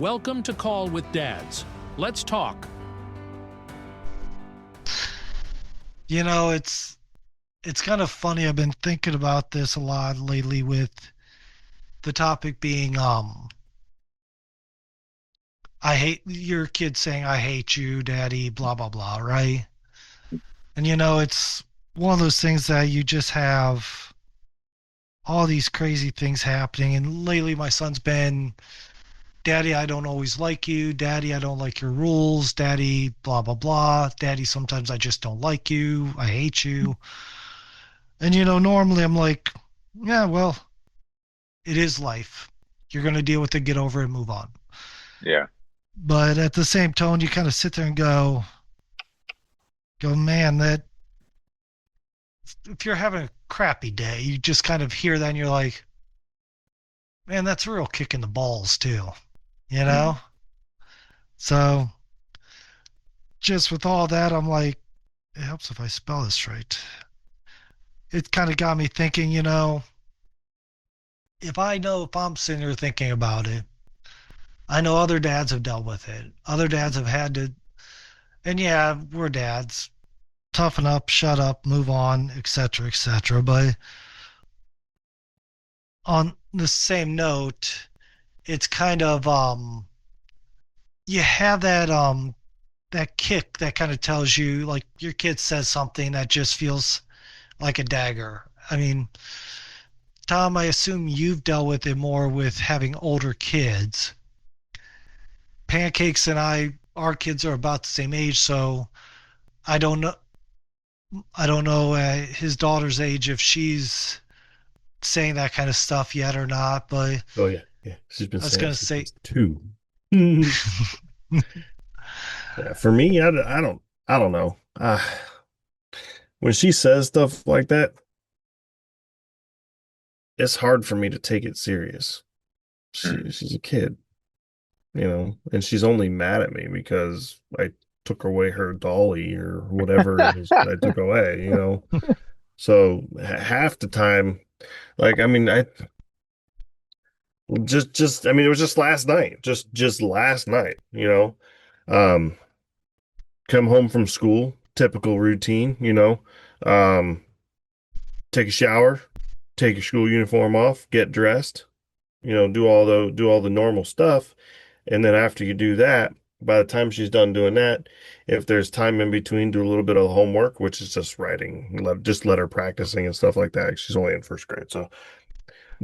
Welcome to Call with Dads. Let's talk. You know, it's kind of funny. I've been thinking about this a lot lately with the topic being I hate your kid saying I hate you, daddy, blah blah blah, right? And it's one of those things that you just have all these crazy things happening and lately my son's been daddy, I don't always like you, daddy, I don't like your rules, daddy, blah blah blah, daddy, sometimes I just don't like you, I hate you. And normally I'm like, yeah, well, it is life. You're going to deal with it, get over it, move on. Yeah. But at the same tone, you kind of sit there and go, man, that if you're having a crappy day, you just kind of hear that and you're like, man, that's a real kick in the balls too, you Mhm. know? So just with all that, I'm like, it helps if I spell this right. It kind of got me thinking, if I'm sitting here thinking about it, I know other dads have dealt with it. Other dads have had to, and yeah, we're dads, toughen up, shut up, move on, etc., etc. But on the same note, it's kind of you have that kick that kind of tells you like your kid says something that just feels like a dagger. I mean, Tom, I assume you've dealt with it more with having older kids. Pancakes and our kids are about the same age, so I don't know. I don't know his daughter's age if she's saying that kind of stuff yet or not, but Oh yeah, yeah. She's been I was saying it gonna since say, she's two. Yeah, for me, I don't know. When she says stuff like that, it's hard for me to take it serious. Mm. She's a kid, and she's only mad at me because I took away her dolly or whatever it is I took away. So half the time, like, I mean, I I mean, it was just last night, just last night. Um, come home from school, typical routine. Um, take a shower, take your school uniform off, get dressed, do all the normal stuff. And then after you do that, by the time she's done doing that, if there's time in between, do a little bit of homework, which is just writing, just letter practicing and stuff like that. She's only in first grade. So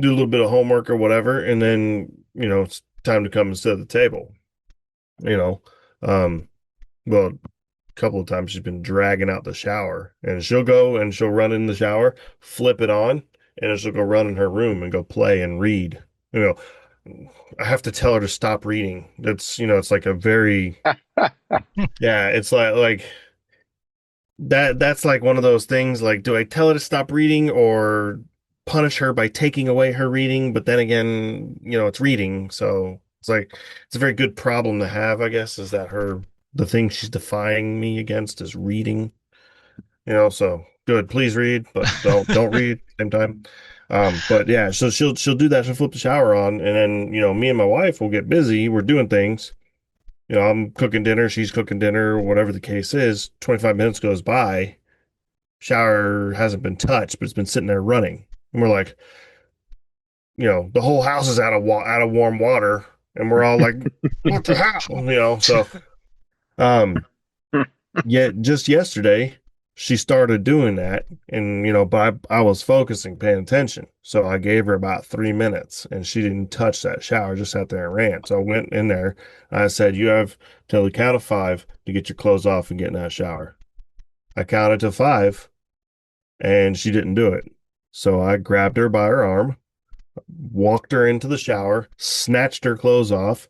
do a little bit of homework or whatever. And then, it's time to come and sit at the table, you know. Um, well, couple of times she's been dragging out the shower and she'll go and she'll run in the shower, flip it on, and then she'll go run in her room and go play and read. You I have to tell her to stop reading. It's like a very, yeah, it's like that's like one of those things like, do I tell her to stop reading or punish her by taking away her reading? But then again, it's reading, so it's like it's a very good problem to have, I guess, is that the thing she's defying me against is reading. So good, please read, but don't read at the same time. But yeah, so she'll do that. She'll flip the shower on, and then me and my wife will get busy. We're doing things. I'm cooking dinner, she's cooking dinner, whatever the case is. 25 minutes goes by, shower hasn't been touched, but it's been sitting there running, and we're like, the whole house is out of warm water, and we're all like, what the hell, So um, yet just yesterday, she started doing that, and but I was focusing, paying attention, so I gave her about 3 minutes, and she didn't touch that shower, just sat there and ran. So I went in there, and I said, "You have till the count of five to get your clothes off and get in that shower." I counted to five, and she didn't do it. So I grabbed her by her arm, walked her into the shower, snatched her clothes off,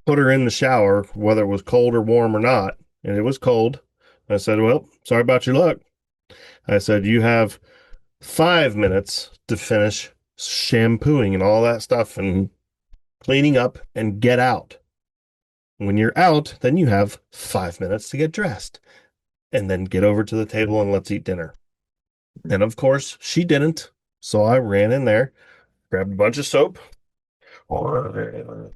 put her in the shower, whether it was cold or warm or not, and it was cold. I said, "Well, sorry about your luck." I said, "You have 5 minutes to finish shampooing and all that stuff and cleaning up and get out. When you're out, then you have 5 minutes to get dressed and then get over to the table and let's eat dinner." And of course, she didn't. So I ran in there, grabbed a bunch of soap, got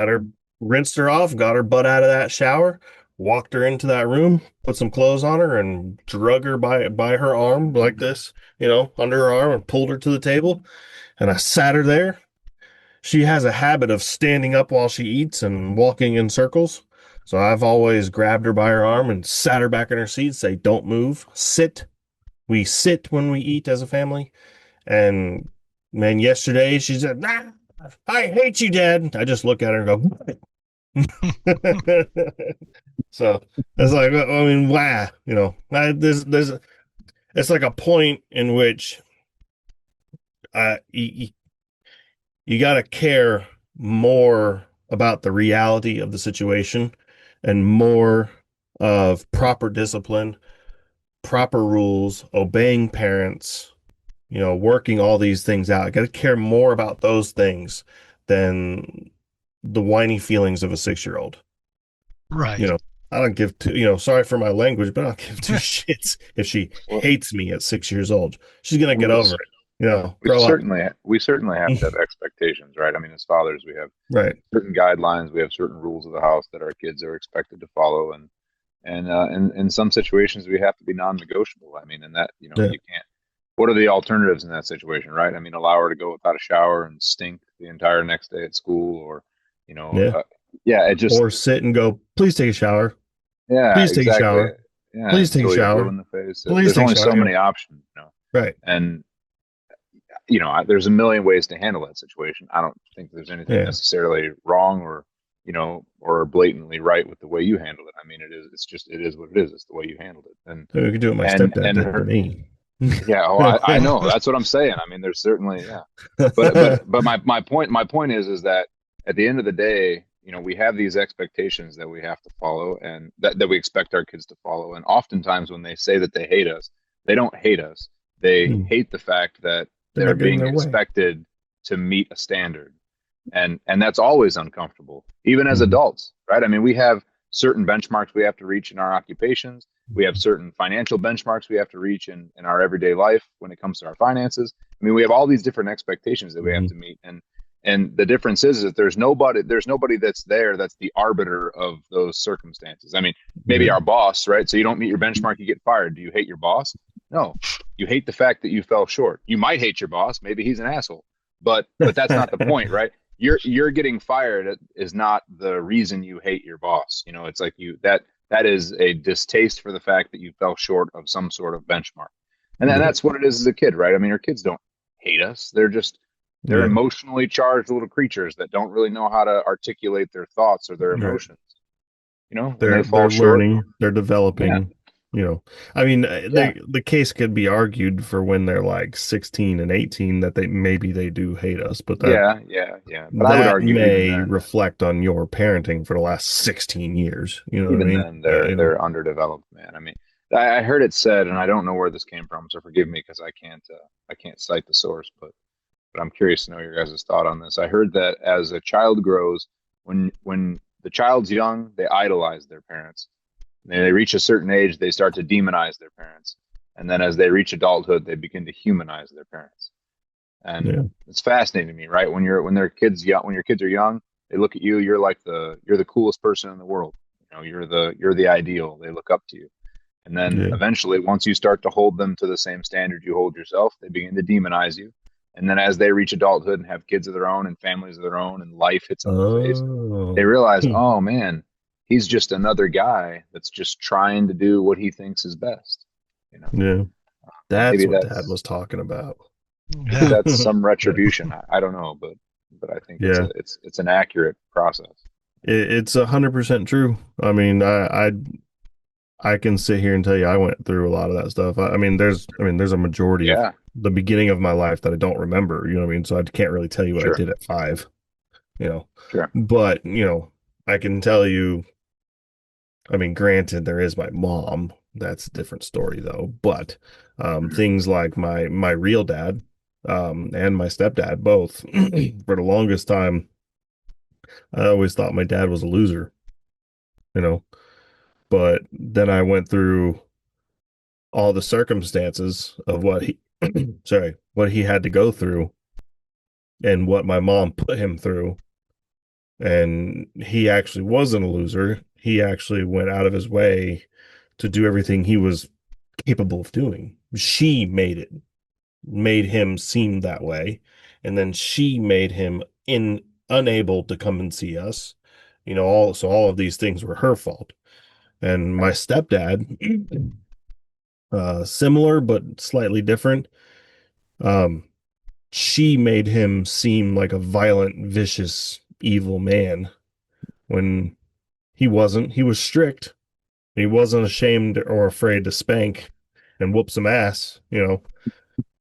her rinsed her off, got her butt out of that shower, walked her into that room, put some clothes on her, and drug her by her arm like this, under her arm, and pulled her to the table. And I sat her there. She has a habit of standing up while she eats and walking in circles. So I've always grabbed her by her arm and sat her back in her seat, say, "Don't move, sit." We sit when we eat as a family. And man, yesterday she said, "I hate you, Dad." I just look at her and go, so it's like, I mean, wow, there's it's like a point in which you got to care more about the reality of the situation and more of proper discipline, proper rules, obeying parents, working all these things out. I got to care more about those things than the whiny feelings of a 6-year-old. Right. I don't give two, sorry for my language, but I don't give two shits if she hates me at 6 years old. She's going to get over it. We certainly have to have expectations, right? I mean, as fathers, we have certain guidelines, we have certain rules of the house that our kids are expected to follow, and in some situations we have to be non-negotiable. I mean, and that you can't. What are the alternatives in that situation, right? I mean, allow her to go without a shower and stink the entire next day at school, or it just or sit and go, "Please take a shower." Yeah, please exactly. take a shower. Yeah, please take a shower. In the face. Please There's only so many options, Right. And there's a million ways to handle that situation. I don't think there's anything necessarily wrong or blatantly right with the way you handled it. I mean, it is what it is. It's the way you handled it. And so you can do it. My stepdad did for me. Yeah, I know. That's what I'm saying. I mean, there's certainly, but my point is that at the end of the day, we have these expectations that we have to follow, and that we expect our kids to follow. And oftentimes when they say that they hate us, they don't hate us. They hate the fact that they're being expected to meet a standard. And that's always uncomfortable, even as adults, right? I mean, we have certain benchmarks we have to reach in our occupations. We have certain financial benchmarks we have to reach in our everyday life when it comes to our finances. I mean, we have all these different expectations that we have to meet. And the difference is that there's nobody that's there that's the arbiter of those circumstances. I mean, maybe our boss, right? So you don't meet your benchmark, you get fired. Do you hate your boss? No. You hate the fact that you fell short. You might hate your boss. Maybe he's an asshole. But that's not the point, right? You're getting fired is not the reason you hate your boss. It's like that is a distaste for the fact that you fell short of some sort of benchmark. And then that's what it is as a kid, right? I mean, our kids don't hate us. They're emotionally charged little creatures that don't really know how to articulate their thoughts or their emotions. They're learning, they're developing. I mean, the case could be argued for when they're like 16 and 18 that they do hate us, but that, But I would argue may reflect on your parenting for the last 16 years. Even then, they're underdeveloped, man. I mean, I heard it said, and I don't know where this came from, so forgive me because I can't cite the source, but I'm curious to know your guys' thought on this. I heard that as a child grows, when the child's young, they idolize their parents. They reach a certain age, they start to demonize their parents. And then as they reach adulthood, they begin to humanize their parents. And it's fascinating to me, right? When your kids are young, they look at you, you're the coolest person in the world. You're the ideal. They look up to you. And then eventually, once you start to hold them to the same standard you hold yourself, they begin to demonize you. And then as they reach adulthood and have kids of their own and families of their own and life hits them in the face, they realize, oh man, he's just another guy that's just trying to do what he thinks is best. That's what Dad was talking about. Maybe that's some retribution. I don't know, but I think it's an accurate process. It's 100% true. I mean, I can sit here and tell you I went through a lot of that stuff. I mean, there's a majority of the beginning of my life that I don't remember. You know what I mean? So I can't really tell you what I did at 5. But I can tell you. I mean, granted, there is my mom. That's a different story, though. But things like my real dad and my stepdad, both, for the longest time, I always thought my dad was a loser, But then I went through all the circumstances of what he had to go through and what my mom put him through. And he actually wasn't a loser. He actually went out of his way to do everything he was capable of doing. She made him seem that way. And then she made him unable to come and see us. All of these things were her fault. And my stepdad, similar but slightly different. She made him seem like a violent, vicious, evil man when he wasn't. He was strict. He wasn't ashamed or afraid to spank and whoop some ass,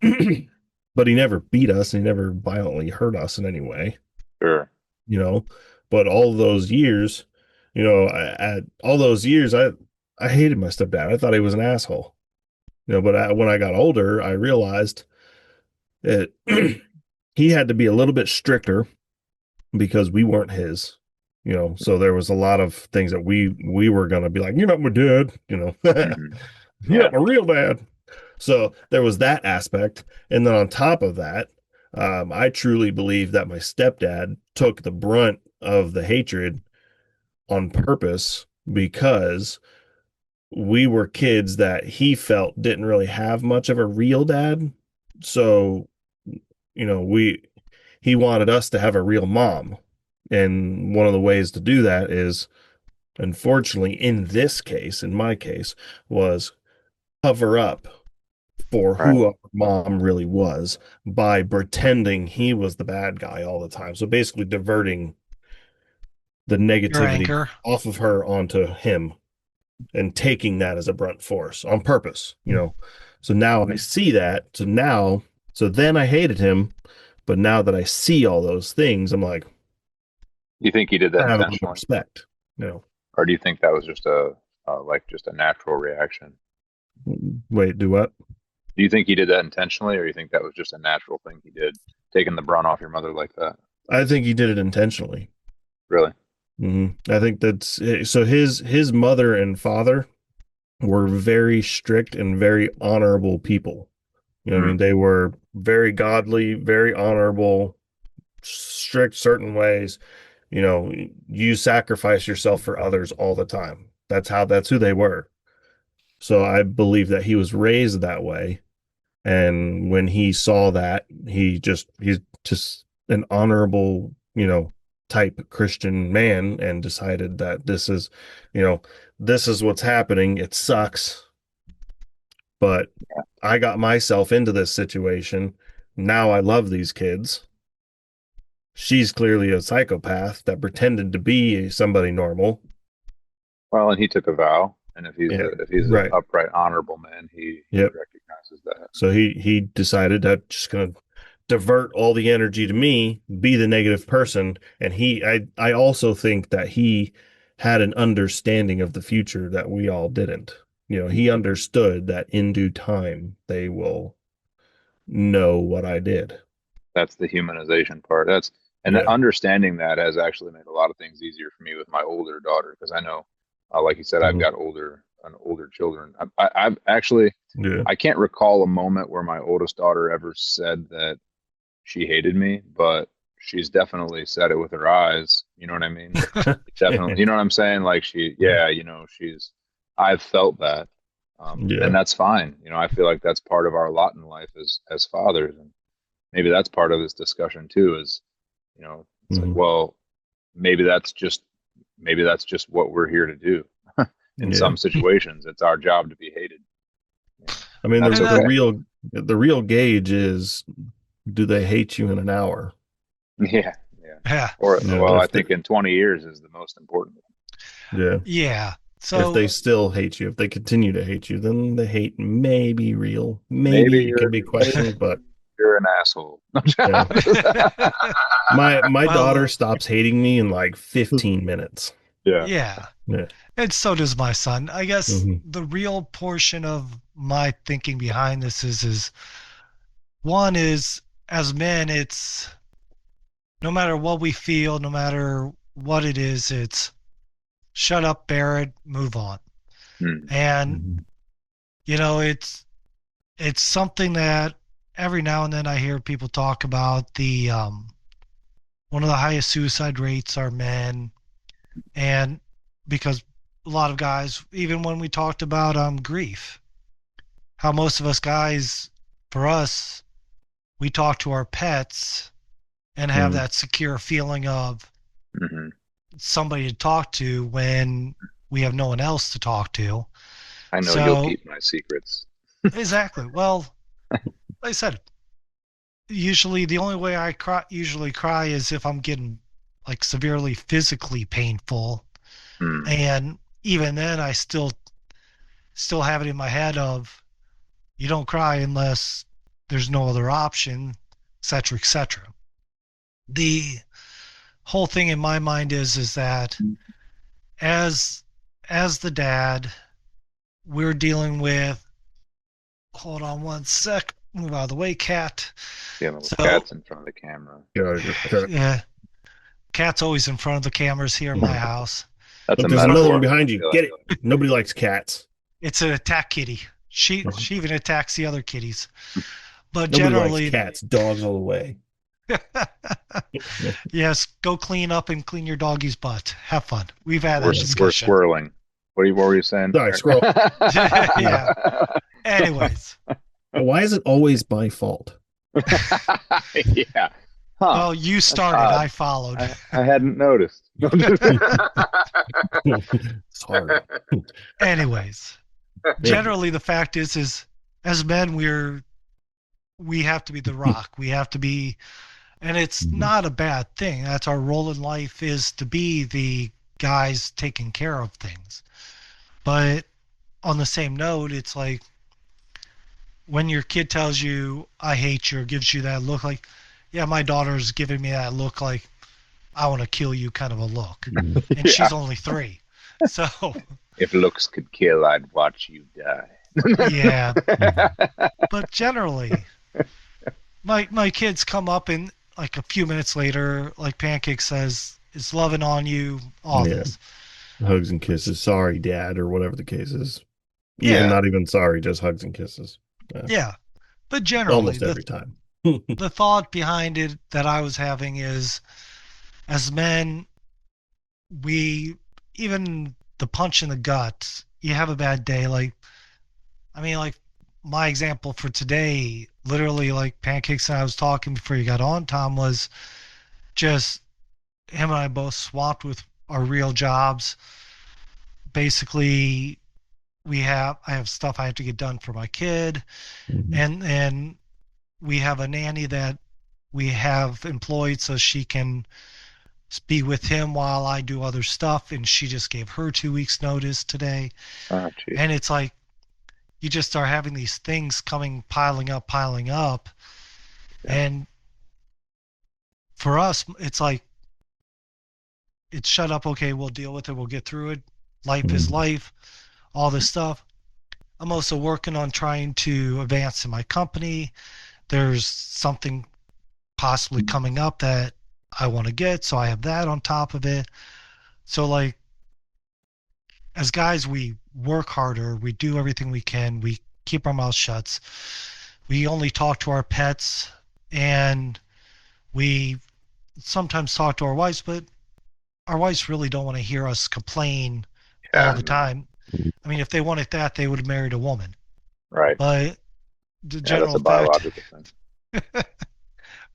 but he never beat us. And he never violently hurt us in any way, Sure. But all those years, at all those years, I hated my stepdad. I thought he was an asshole, but when I got older, I realized that he had to be a little bit stricter because we weren't his, so there was a lot of things that we were going to be like, you're not my dad, Mhm. you're not my real dad. So there was that aspect. And then on top of that, I truly believe that my stepdad took the brunt of the hatred on purpose because we were kids that he felt didn't really have much of a real dad. So, he wanted us to have a real mom. And one of the ways to do that is, unfortunately, in my case, was cover up for Right. who our mom really was by pretending he was the bad guy all the time. So basically diverting the Your negativity anger. off of her onto him and taking that as a brunt force on purpose. So now I see that. So then I hated him. But now that I see all those things, I'm like, You think he did that I have a little intentionally, respect. or do you think that was just just a natural reaction? Wait, do what? Do you think he did that intentionally, or you think that was just a natural thing he did, taking the brunt off your mother like that? I think he did it intentionally. Really? I think that's so. His mother and father were very strict and very honorable people. I mean, they were very godly, very honorable, strict certain ways. You sacrifice yourself for others all the time. That's who they were. So I believe that he was raised that way. And when he saw that, he's just an honorable, type Christian man and decided that this is what's happening. It sucks, but I got myself into this situation. Now I love these kids. She's clearly a psychopath that pretended to be somebody normal. Well, and he took a vow, and if he's an right. upright, honorable man, he Yep. recognizes that. So he decided that just gonna divert all the energy to me, be the negative person, and I also think that he had an understanding of the future that we all didn't. He understood that in due time they will know what I did. That's the humanization part. And understanding that has actually made a lot of things easier for me with my older daughter, because I know, like you said, I've got older children. I've actually, I can't recall a moment where my oldest daughter ever said that she hated me, but she's definitely said it with her eyes. You know what I mean? Definitely. You know what I'm saying? Like I've felt that. And that's fine. I feel like that's part of our lot in life as fathers. And maybe that's part of this discussion too, is, it's like, well, maybe that's just what we're here to do. In some situations, it's our job to be hated. I mean, the real gauge is, do they hate you in an hour? Yeah. Or I think in 20 years is the most important one. Yeah. So if they still hate you, if they continue to hate you, then the hate may be real. Maybe it can be questioned, but you're an asshole. My daughter stops hating me in like 15 minutes. Yeah. And so does my son. I guess the real portion of my thinking behind this is one is, as men, it's no matter what we feel, no matter what it is, it's shut up, bear it, move on. And it's something that every now and then I hear people talk about, the one of the highest suicide rates are men. And because a lot of guys, even when we talked about grief, how most of us guys, for us, we talk to our pets and have that secure feeling of somebody to talk to when we have no one else to talk to. I know you'll keep my secrets. Exactly. Well, like I said, usually the only way I usually cry is if I'm getting like severely physically painful. And even then I still have it in my head of you don't cry unless there's no other option, etc., etc. The whole thing in my mind is that as the dad, we're dealing with, hold on one sec, move out of the way, cat. Dealing with cats in front of the camera. Yeah, cat's always in front of the cameras here in my house. There's another one behind you. Get it. Nobody likes cats. It's an attack kitty. She even attacks the other kitties. But Nobody generally likes cats. Dogs all the way. Yes, go clean up and clean your doggy's butt. Have fun. We've had that discussion. We're swirling. What were you saying? Sorry, scroll. Yeah. Anyways. Why is it always my fault? Yeah. Huh. Well, you started. I followed. I hadn't noticed. Sorry. Anyways, generally the fact is as men we have to be the rock. We have to be, and it's not a bad thing. That's our role in life, is to be the guys taking care of things. But on the same note, it's like when your kid tells you I hate you or gives you that look, like, yeah, my daughter's giving me that look like I want to kill you kind of a look. And she's only 3. So if looks could kill, I'd watch you die. Yeah. But generally, my kids come up and like a few minutes later, like Pancakes says, is loving on you, all this. Hugs and kisses. Sorry, Dad, or whatever the case is. Yeah, not even sorry, just hugs and kisses. Yeah. But generally, almost every time. The thought behind it that I was having is, as men, even the punch in the gut, you have a bad day. Like my example for today, literally, like Pancakes and I was talking before you got on, Tom, was just him and I both swamped with our real jobs. Basically, I have stuff I have to get done for my kid, and we have a nanny that we have employed so she can be with him while I do other stuff, and she just gave her 2 weeks notice today. And it's like you just start having these things piling up, and for us it's like, it's shut up, okay, we'll deal with it, we'll get through it, life is life, all this stuff. I'm also working on trying to advance in my company. There's something possibly coming up that I want to get, so I have that on top of it. So like, as guys, we work harder, we do everything we can, we keep our mouths shut, we only talk to our pets, and we sometimes talk to our wives, but our wives really don't want to hear us complain all the time. I mean, if they wanted that, they would have married a woman. Right. But the general that's a biological thing.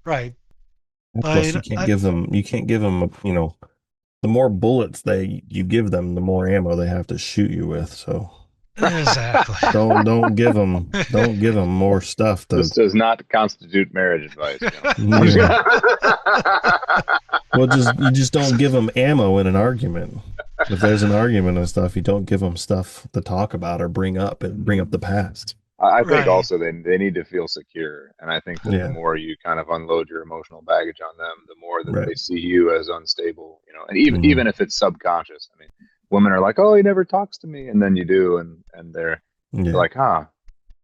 Right. Plus, you can't give them, the more bullets you give them, the more ammo they have to shoot you with. So exactly. don't give them more stuff. This does not constitute marriage advice. Well, you just don't give them ammo in an argument. If there's an argument and stuff, you don't give them stuff to talk about or bring up the past. I think also they need to feel secure, and I think that the more you kind of unload your emotional baggage on them, the more that they see you as unstable, and even if it's subconscious. I mean, women are like, "Oh, he never talks to me," and then you do, and they're like, "Huh,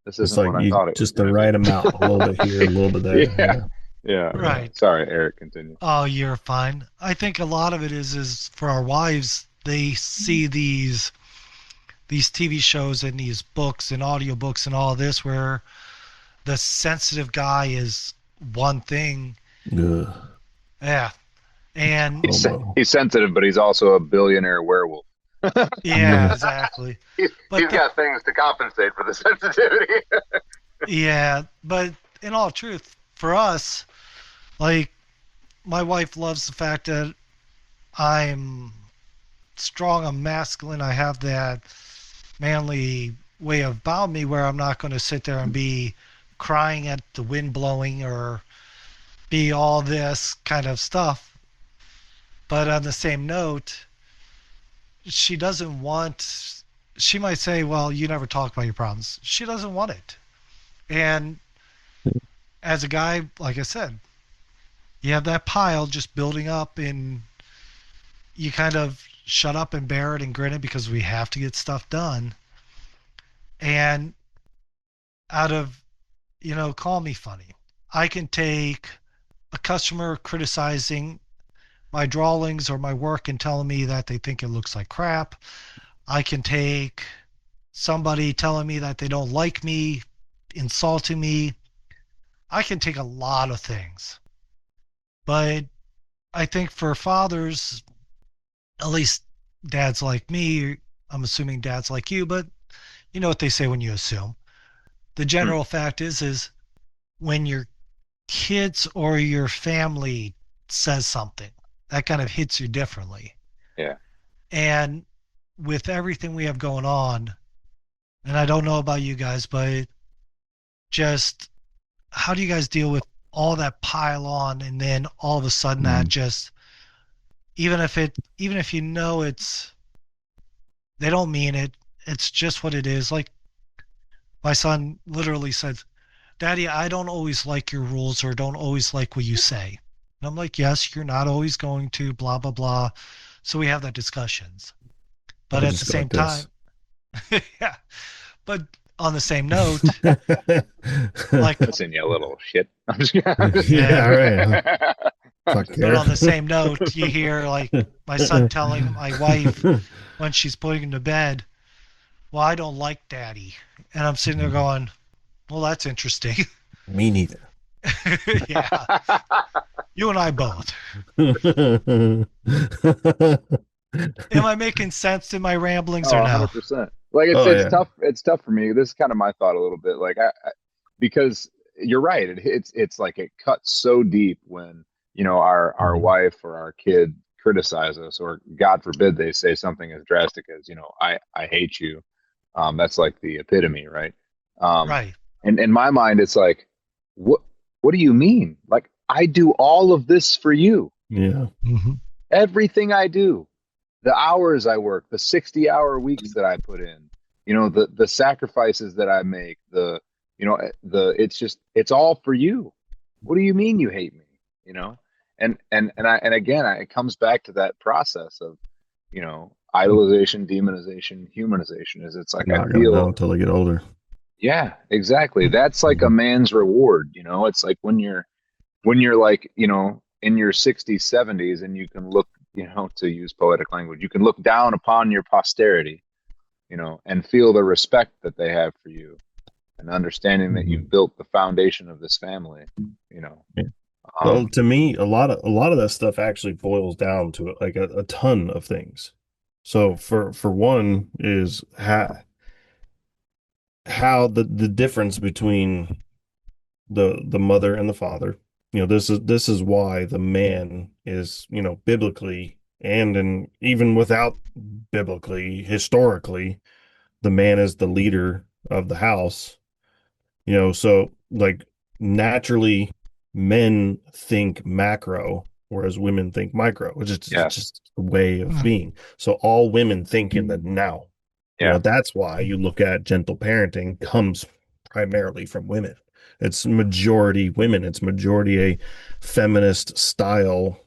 this isn't like what I thought it was." Just the right amount, a little bit here, a little bit there. Yeah. Right. Sorry, Eric, continue. Oh, you're fine. I think a lot of it is for our wives. They see these TV shows and these books and audiobooks and all this where the sensitive guy is one thing. Ugh. Yeah. And Oh, no. He's sensitive, but he's also a billionaire werewolf. yeah, exactly. He's But got things to compensate for the sensitivity. yeah, but in all truth, for us, like my wife loves the fact that I'm strong, I'm masculine, I have that manly way about me where I'm not going to sit there and be crying at the wind blowing or be all this kind of stuff. But on the same note, she doesn't want, she might say, well, you never talk about your problems. She doesn't want it. And as a guy, like I said, you have that pile just building up and you kind of shut up and bear it and grin it because we have to get stuff done. And out of, call me funny. I can take a customer criticizing my drawings or my work and telling me that they think it looks like crap. I can take somebody telling me that they don't like me, insulting me. I can take a lot of things. But I think for fathers, at least dads like me, I'm assuming dads like you, but you know what they say when you assume. The general fact is when your kids or your family says something, that kind of hits you differently. Yeah. And with everything we have going on, and I don't know about you guys, but just how do you guys deal with all that pile on and then all of a sudden that just even if you know it's they don't mean it, it's just what it is. Like my son literally said, Daddy, I don't always like your rules or don't always like what you say. And I'm like, yes, you're not always going to, blah, blah, blah. So we have that discussions. But I'll at the just go same like this. time, yeah. But on the same note, like, Listen, you little shit. I'm just yeah. Yeah, right. Fuck But care. on the same note, you hear like my son telling my wife when she's putting him to bed, well, I don't like daddy. And I'm sitting there going, well, that's interesting. Me neither. Yeah. You and I both. Am I making sense in my ramblings Oh, or no? 100%. Like Oh it's yeah. tough. It's tough for me. This is kind of my thought a little bit. Like because you're right. It's like it cuts so deep when our wife or our kid criticize us, or God forbid they say something as drastic as I hate you. That's like the epitome, right? Um, Right. and in my mind, it's like, what do you mean? Like I do all of this for you. Yeah. Mm-hmm. Everything I do, the hours I work, the 60-hour weeks that I put in, the sacrifices that I make, it's all for you. What do you mean you hate me? You know? And again, it comes back to that process of, idolization, demonization, humanization. Is it's like I Not gonna know feel, until I get older. yeah, exactly. That's like a man's reward. It's like when you're like, in your 60s, 70s, and you can look, to use poetic language, you can look down upon your posterity, and feel the respect that they have for you, and understanding that you've built the foundation of this family, you know. Yeah. Well, to me, a lot of that stuff actually boils down to like a ton of things. So for one is how the difference between the mother and the father. This is why the man is, biblically and even without biblically, historically, the man is the leader of the house. So like naturally men think macro, whereas women think micro, which is Yes. just a way of being. So all women think in the now. Yeah. That's why you look at gentle parenting comes primarily from women. It's majority women. It's majority a feminist style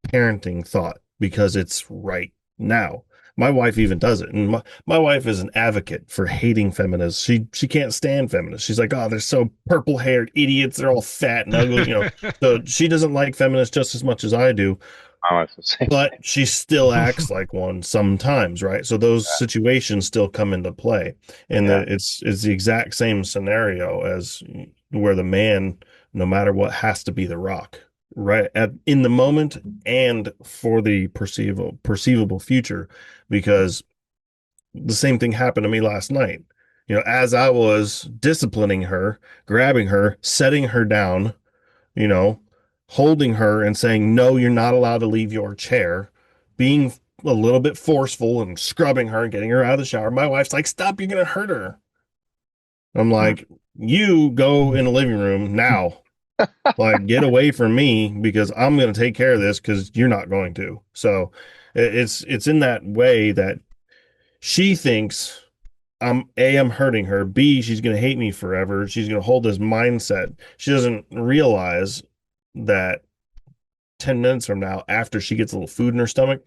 parenting thought because it's right now. My wife even does it. And my wife is an advocate for hating feminists. She can't stand feminists. She's like, oh, they're so purple haired idiots. They're all fat and ugly. So she doesn't like feminists just as much as I do, I was the same. but she still acts like one sometimes, right? So those Yeah. situations still come into play. And Yeah. it's the exact same scenario as where the man, no matter what, has to be the rock. right in the moment and for the perceivable future, because the same thing happened to me last night. As I was disciplining her, grabbing her, setting her down, you know, holding her and saying, no, you're not allowed to leave your chair, being a little bit forceful and scrubbing her and getting her out of the shower. My wife's like, stop, you're going to hurt her. I'm like, you go in the living room now. Like, get away from me because I'm going to take care of this because you're not going to. So it's in that way that she thinks I'm hurting her. B, she's going to hate me forever. She's going to hold this mindset. She doesn't realize that 10 minutes from now, after she gets a little food in her stomach,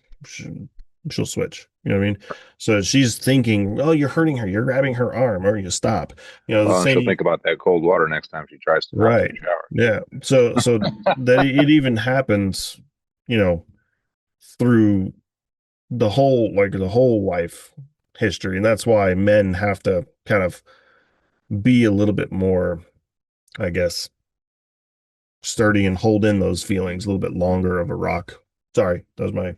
she'll switch. You know what I mean? So she's thinking, oh, you're hurting her. You're grabbing her arm, or you stop. The Well, and she'll same. think about that cold water next time she tries to not Right. take a shower. Yeah. So that it even happens, through the whole life history. And that's why men have to kind of be a little bit more, I guess, sturdy and hold in those feelings a little bit longer of a rock. Sorry, that was my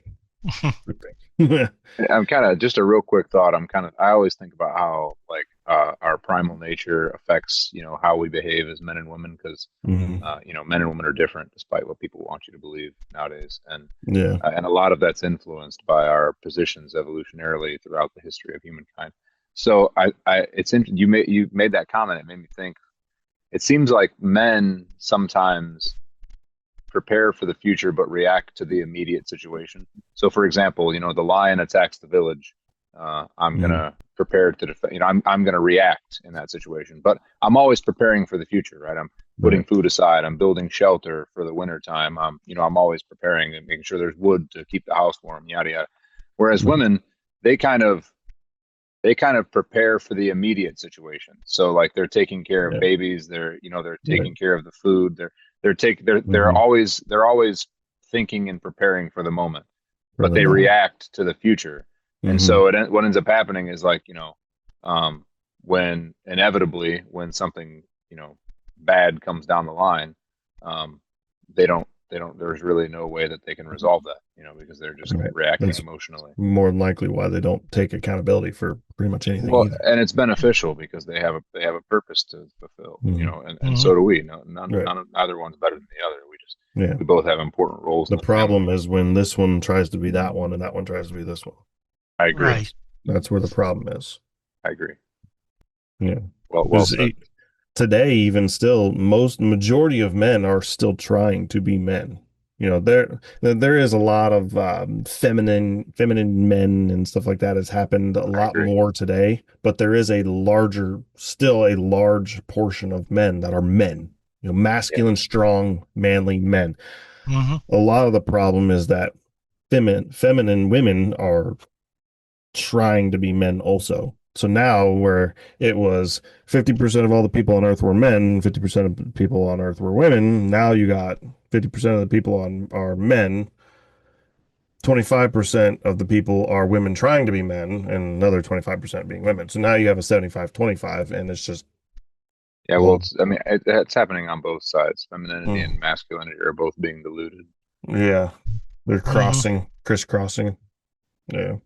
I'm kind of just a real quick thought. I always think about how like our primal nature affects how we behave as men and women because Mhm. men and women are different despite what people want you to believe nowadays, Yeah. and a lot of that's influenced by our positions evolutionarily throughout the history of humankind. So you made that comment. It made me think. It seems like men sometimes prepare for the future but react to the immediate situation. So, for example, the lion attacks the village. I'm gonna prepare to defend. I'm gonna react in that situation, but I'm always preparing for the future, right? I'm putting food aside. I'm building shelter for the winter time. I'm always preparing and making sure there's wood to keep the house warm, yada yada. Whereas women, they kind of prepare for the immediate situation. So like they're taking care of babies, they're taking care of the food, they're always thinking and preparing for the moment, but they react to the future. And so what ends up happening is like, when inevitably when something, bad comes down the line, they don't there's really no way that they can resolve that, because they're just reacting That's emotionally. more than likely why they don't take accountability for pretty much anything Well, either. and it's beneficial because they have a purpose to fulfill, and Mhm. so do we. No, Right. neither one's better than the other. Yeah. We both have important roles The in the family. problem is when this one tries to be that one and that one tries to be this one. I agree. Right. That's where the problem is. I agree. Yeah. Well Because said. today, even still, majority of men are still trying to be men. There is a lot of feminine men and stuff like that has happened a I lot agree. more today, but there is still a large portion of men that are men, masculine, strong, manly men. Mm-hmm. A lot of the problem is that feminine women are trying to be men also. So now where it was 50% of all the people on earth were men, 50% of the people on earth were women, now you got 50% of the people are men, 25% of the people are women trying to be men, and another 25% being women. So now you have a 75-25, and it's just Yeah. Well, it's happening on both sides. Femininity mm, and masculinity are both being diluted. yeah, they're Mm-hmm. crisscrossing. Yeah,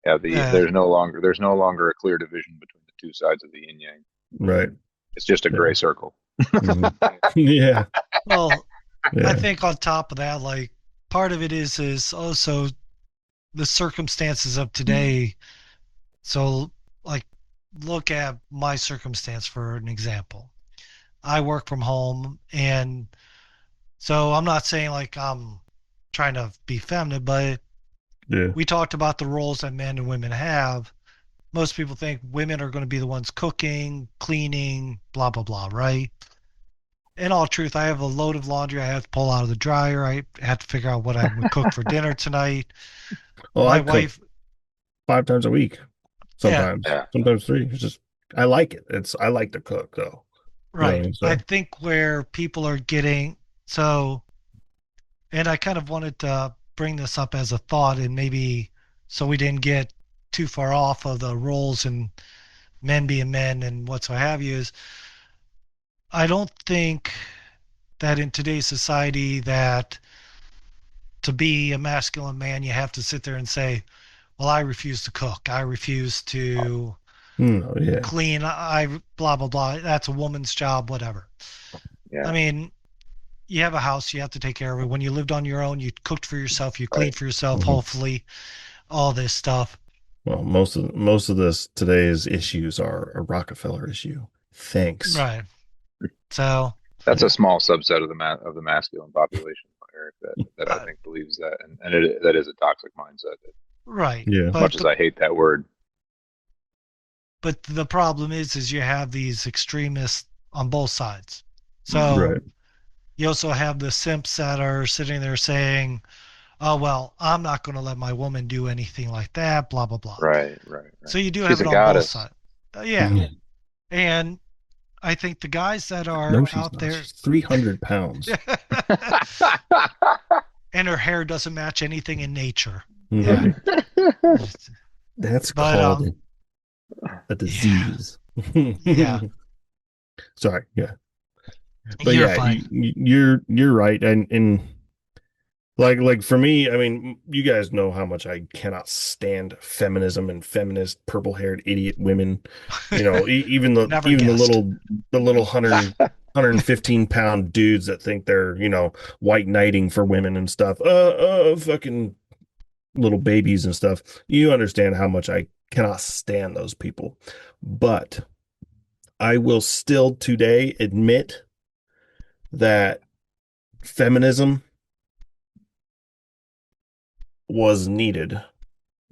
Yeah. Yeah. There's no longer a clear division between the two sides of the yin yang. right. It's just a Yeah. gray circle. Mhm. Yeah. Well, I Yeah. think on top of that, like part of it is also the circumstances of today. So, like, look at my circumstance for an example. I work from home, and so I'm not saying like I'm trying to be feminine, but Yeah. we talked about the roles that men and women have. Most people think women are going to be the ones cooking, cleaning, blah, blah, blah, right? In all truth, I have a load of laundry I have to pull out of the dryer. I have to figure out what I'm going to cook for dinner tonight. Oh, I My cook wife, 5 times a week. yeah, Sometimes, Yeah. sometimes three. It's just I like it. I like to cook though. You know what I right. mean? I So think where people are getting so, and I kind of wanted to bring this up as a thought and maybe so we didn't get too far off of the roles and men being men and what so have you is I don't think that in today's society that to be a masculine man, you have to sit there and say, well, I refuse to cook. I refuse to Yeah. clean. I blah, blah, blah. That's a woman's job, whatever. Yeah. I mean, you have a house, you have to take care of it. When you lived on your own, you cooked for yourself, you cleaned for yourself, hopefully, all this stuff. Well, most of this today's issues are a Rockefeller issue. Thanks. Right. So that's a small subset of the masculine population, Eric, that I think believes that, and that is a toxic mindset. Right. Yeah. As much as I hate that word. But the problem is you have these extremists on both sides. So you also have the simps that are sitting there saying, oh, well, I'm not going to let my woman do anything like that, blah, blah, blah. Right. So you do She's have it a on goddess. both sides. Yeah. And I think the guys that are out there. She's 300 pounds. And her hair doesn't match anything in nature. Yeah. That's called a disease. Yeah. Sorry. Yeah. But you're fine. You're right. And like for me, I mean, you guys know how much I cannot stand feminism and feminist purple-haired idiot women. You know, even the little 115-pound dudes that think they're, you know, white knighting for women and stuff. Fucking little babies and stuff. You understand how much I cannot stand those people. But I will still today admit that feminism was needed, if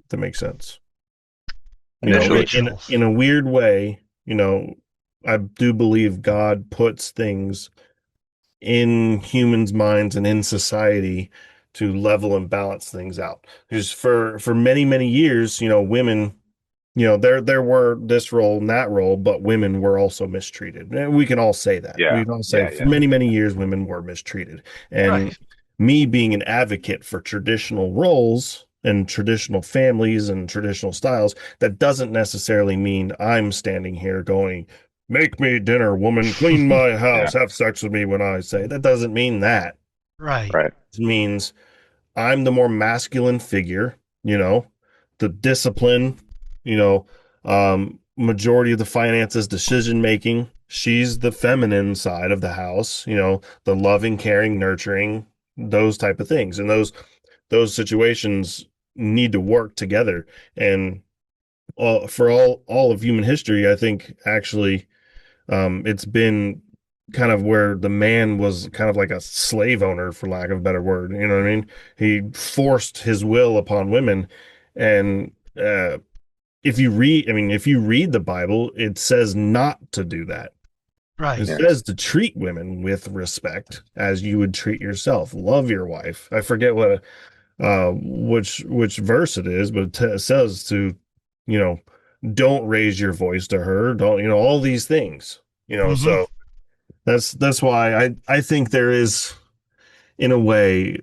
that makes sense. You know, in a weird way, you know, I do believe God puts things in humans' minds and in society to level and balance things out. Because for many, many years, you know, women, you know, there were this role and that role, but women were also mistreated. And we can all say that. Yeah. We can all say for many, many years, women were mistreated. And me being an advocate for traditional roles and traditional families and traditional styles, that doesn't necessarily mean I'm standing here going, make me dinner, woman, clean my house, have sex with me when I say. That doesn't mean that. Right. It means I'm the more masculine figure, you know, the discipline, you know, majority of the finances, decision making. She's the feminine side of the house, you know, the loving, caring, nurturing, those type of things. And those situations need to work together. And for all of human history, I think actually it's been kind of where the man was kind of like a slave owner, for lack of a better word. You know what I mean? He forced his will upon women. And if you read the Bible, it says not to do that. Right. It says to treat women with respect as you would treat yourself. Love your wife. I forget what which verse it is, but it says to, you know, don't raise your voice to her. Don't, you know, all these things, you know. So that's why I think there is, in a way,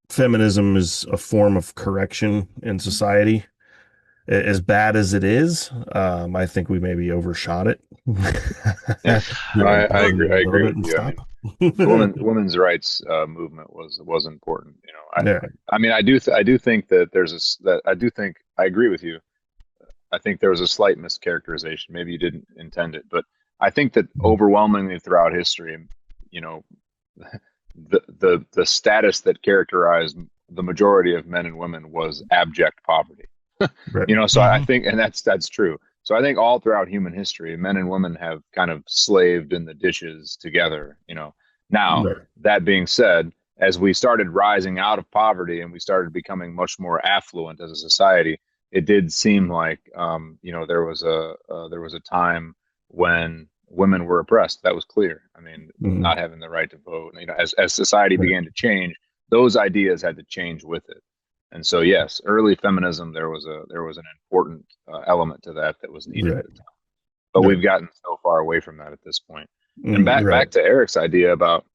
feminism is a form of correction in society. As bad as it is, I think we maybe overshot it. I agree with you. I mean, women's rights movement was important. You know, I mean, I do think that I agree with you. I think there was a slight mischaracterization. Maybe you didn't intend it, but I think that overwhelmingly throughout history, you know, the status that characterized the majority of men and women was abject poverty. You know, so I think, and that's true. So I think all throughout human history, men and women have kind of slaved in the dishes together, you know. Now, that being said, as we started rising out of poverty and we started becoming much more affluent as a society, it did seem like, you know, there was a time when women were oppressed. That was clear. I mean, not having the right to vote, you know, as society began to change, those ideas had to change with it. And so, yes, early feminism, there was an important element to that was needed at the time. But we've gotten so far away from that at this point. And back to Eric's idea about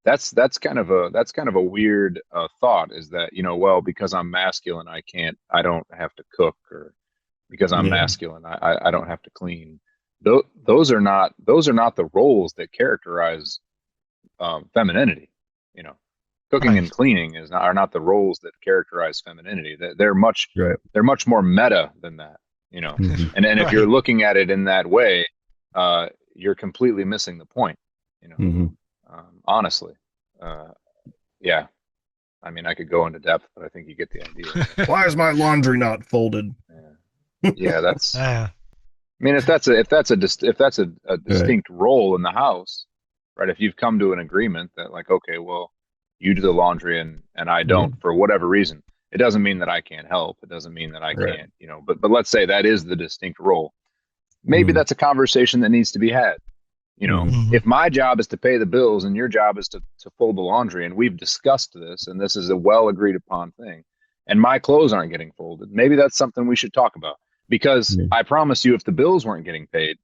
that's kind of a weird thought, is that, you know, well, because I'm masculine, I don't have to cook, or because I'm masculine, I don't have to clean. Those are not the roles that characterize femininity. You know, cooking Right. and cleaning are not the roles that characterize femininity. They're much Right. they're much more meta than that. You know, Mhm. and if you're Right. looking at it in that way, you're completely missing the point. You know, Mhm. honestly, yeah. I mean, I could go into depth, but I think you get the idea. Why is my laundry not folded? Yeah, that's. Yeah. I mean, if that's a distinct role in the house, right? If you've come to an agreement that, like, okay, well, you do the laundry and I don't for whatever reason, it doesn't mean that I can't help. It doesn't mean that I Right. can't, you know. But let's say that is the distinct role. Maybe Mhm. that's a conversation that needs to be had. You know, Mhm. Mhm. if my job is to pay the bills and your job is to fold the laundry, and we've discussed this, and this is a well agreed upon thing, and my clothes aren't getting folded, maybe that's something we should talk about. Because Yeah. I promise you, if the bills weren't getting paid,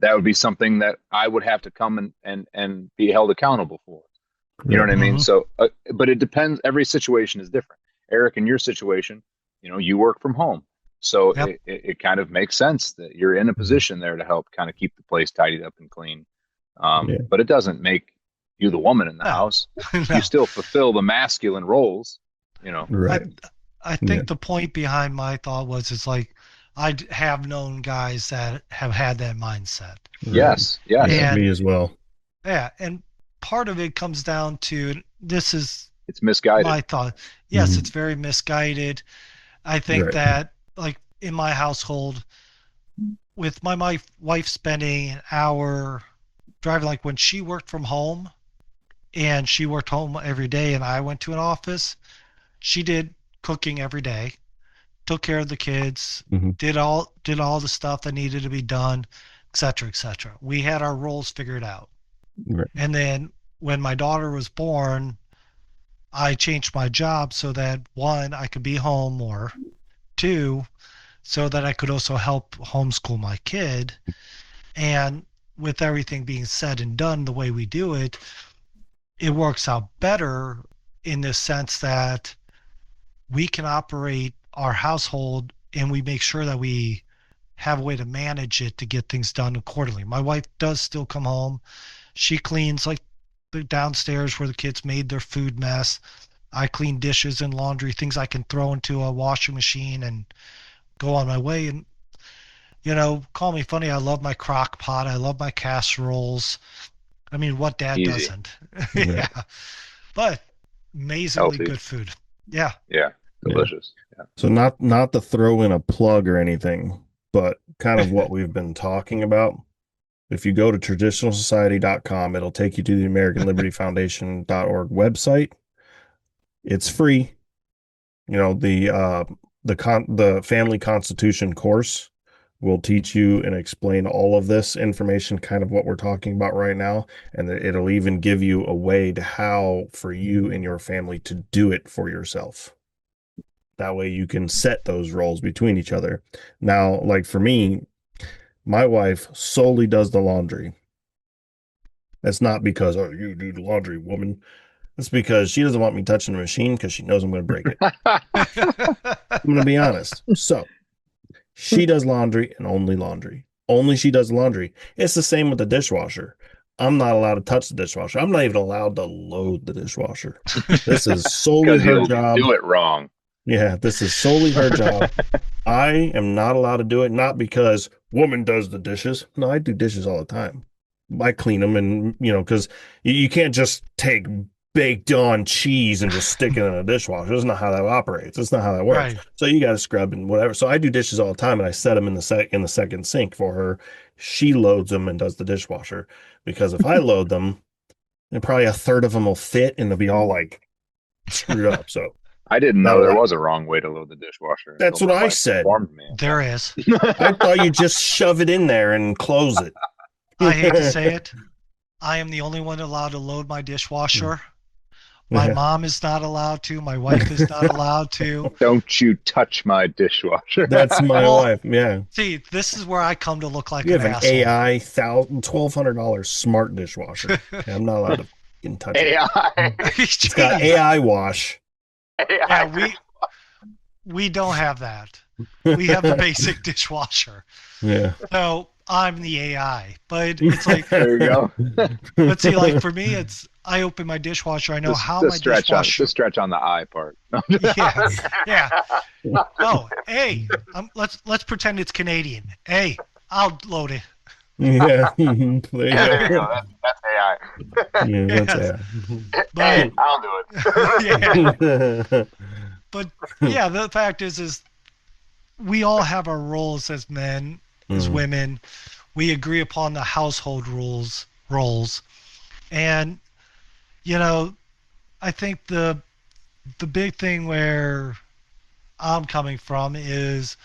that would be something that I would have to come and be held accountable for. You know what I mean? Mhm. So, but it depends. Every situation is different. Eric, in your situation, you know, you work from home. So Yep. it kind of makes sense that you're in a position there to help kind of keep the place tidied up and clean. Yeah. But it doesn't make you the woman in the No. house. No. You still fulfill the masculine roles, you know. Right. I think the point behind my thought was it's like I have known guys that have had that mindset. Yes, yes. Yeah, And me as well. yeah, and part of it comes down to this is It's misguided. my thought. Yes, Mhm. it's very misguided. I think Right. that like in my household with my wife spending an hour driving, like when she worked from home and she worked home every day and I went to an office, she did cooking every day, took care of the kids, Mhm. did all the stuff that needed to be done, etc., etc. We had our roles figured out. Right. And then when my daughter was born, I changed my job so that one, I could be home more, two, so that I could also help homeschool my kid. And with everything being said and done the way we do it, it works out better in the sense that we can operate our household and we make sure that we have a way to manage it to get things done accordingly. My wife does still come home. She cleans like the downstairs where the kids made their food mess. I clean dishes and laundry, things I can throw into a washing machine and go on my way. And, call me funny. I love my crock pot. I love my casseroles. I mean, what dad Easy, doesn't? Yeah. Yeah. But amazingly healthy. good food. Yeah. Yeah, delicious. Yeah. So not to throw in a plug or anything, but kind of what we've been talking about. If you go to traditionalsociety.com, it'll take you to the American Liberty Foundation.org website. It's free. You know, the family constitution course will teach you and explain all of this information, kind of what we're talking about right now, and it'll even give you a way to how for you and your family to do it for yourself. That way you can set those roles between each other. Now, like for me, my wife solely does the laundry. That's not because, oh, you do the laundry, woman. It's because she doesn't want me touching the machine because she knows I'm going to break it. I'm going to be honest. So she does laundry and only laundry. Only she does laundry. It's the same with the dishwasher. I'm not allowed to touch the dishwasher. I'm not even allowed to load the dishwasher. This is solely her you'll job. do it wrong. Yeah, this is solely her job. I am not allowed to do it, not because woman does the dishes. No, I do dishes all the time. I clean them and, because you can't just take baked on cheese and just stick it in a dishwasher. That's not how that operates. That's not how that works. Right. So you got to scrub and whatever. So I do dishes all the time and I set them in the second sink for her. She loads them and does the dishwasher, because if I load them, then probably a third of them will fit and they'll be all like screwed up. So I didn't No, know there I- was a wrong way to load the dishwasher. That's until what my I wife said. informed me. There is. I thought you just shove it in there and close it. I hate to say it. I am the only one allowed to load my dishwasher. My mom is not allowed to. My wife is not allowed to. Don't you touch my dishwasher. That's my Well, wife. Yeah. See, this is where I come to look like You have an asshole. AI $1,200 smart dishwasher. Okay, I'm not allowed to fucking touch it. AI. It's got AI wash. Yeah, we don't have that. We have the basic dishwasher. Yeah. So I'm the AI. But it's like, There you go. but see, like for me, I open my dishwasher, I know how the my stretch dishwasher. the stretch on the eye part. Yeah, yeah. Oh, hey, let's pretend it's Canadian. Hey, I'll load it. Yeah. There you There you go. go. That's AI. Yeah, that's Yes, Hey, but I'll do it. yeah, yeah. but yeah, the fact is we all have our roles as men, as Mm. women. We agree upon the household roles, and you know, I think the big thing where I'm coming from is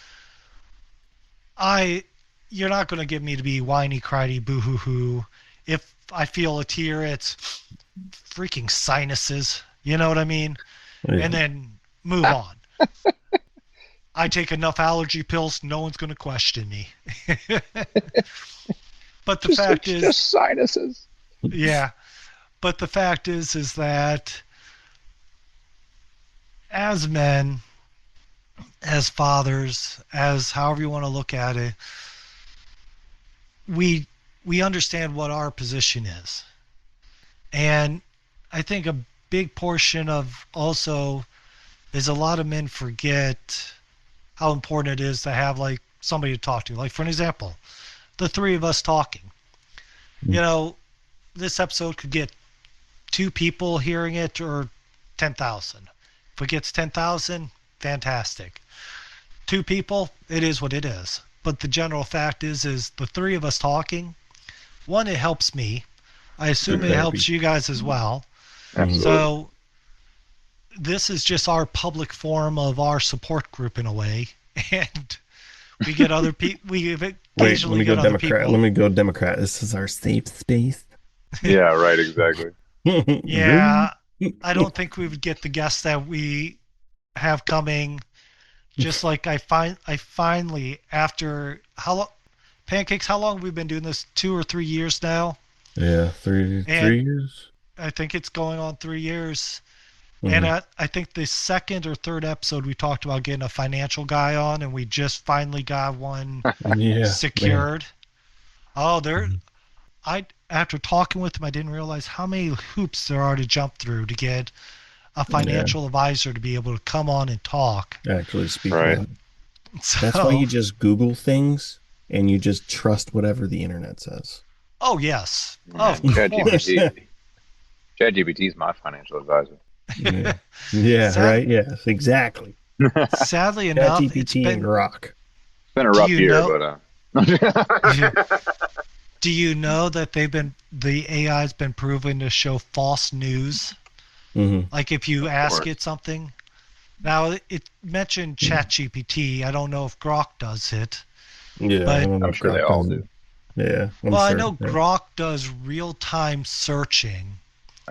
I you're not going to get me to be whiny, cryy, boo hoo hoo. If I feel a tear, it's freaking sinuses. You know what I mean? Yeah. And then move on. I take enough allergy pills, no one's going to question me. But the fact It's is, just sinuses. yeah, but the fact is that as men, as fathers, as however you want to look at it, we we understand what our position is. And I think a big portion of also is a lot of men forget how important it is to have like somebody to talk to. Like for an example, the three of us talking. You know, this episode could get 2 people hearing it or 10,000. If it gets 10,000, fantastic. 2 people, it is what it is. But the general fact is the three of us talking. One, it helps me. I assume it helps you guys as well. Absolutely. So this is just our public forum of our support group in a way, and we get other people. We occasionally get other Democrat. people. Let me go Democrat. This is our safe space. Yeah, right, exactly. Yeah, I don't think we would get the guests that we have coming. Just like I finally after how long, Pancakes, how long have we been doing this? 2 or 3 years now. Yeah, three And 3 years. I think it's going on 3 years. Mhm. And I think the second or third episode we talked about getting a financial guy on, and we just finally got one Yeah, secured. Oh, man. I after talking with him, I didn't realize how many hoops there are to jump through to get a Yeah, financial advisor to be able to come on and talk. actually speak Right. about it. That's why So, you just Google things and you just trust whatever the internet says. oh yes, Yeah, of course. ChatGPT is my financial advisor. Yeah, yeah, Sad, right. Yes, exactly. sadly enough, it's ChatGPT and been. Rock. It's been a Do rough you year, know? but Do you know that the AI's been proven to show false news? Hmm. Like if you of ask course. it something. Now it mentioned ChatGPT. I don't know if Grok does it, Yeah, I but don't know I'm if sure they Grok all does it. do. Yeah, I'm well, I sure. know Yeah. Grok does real-time searching,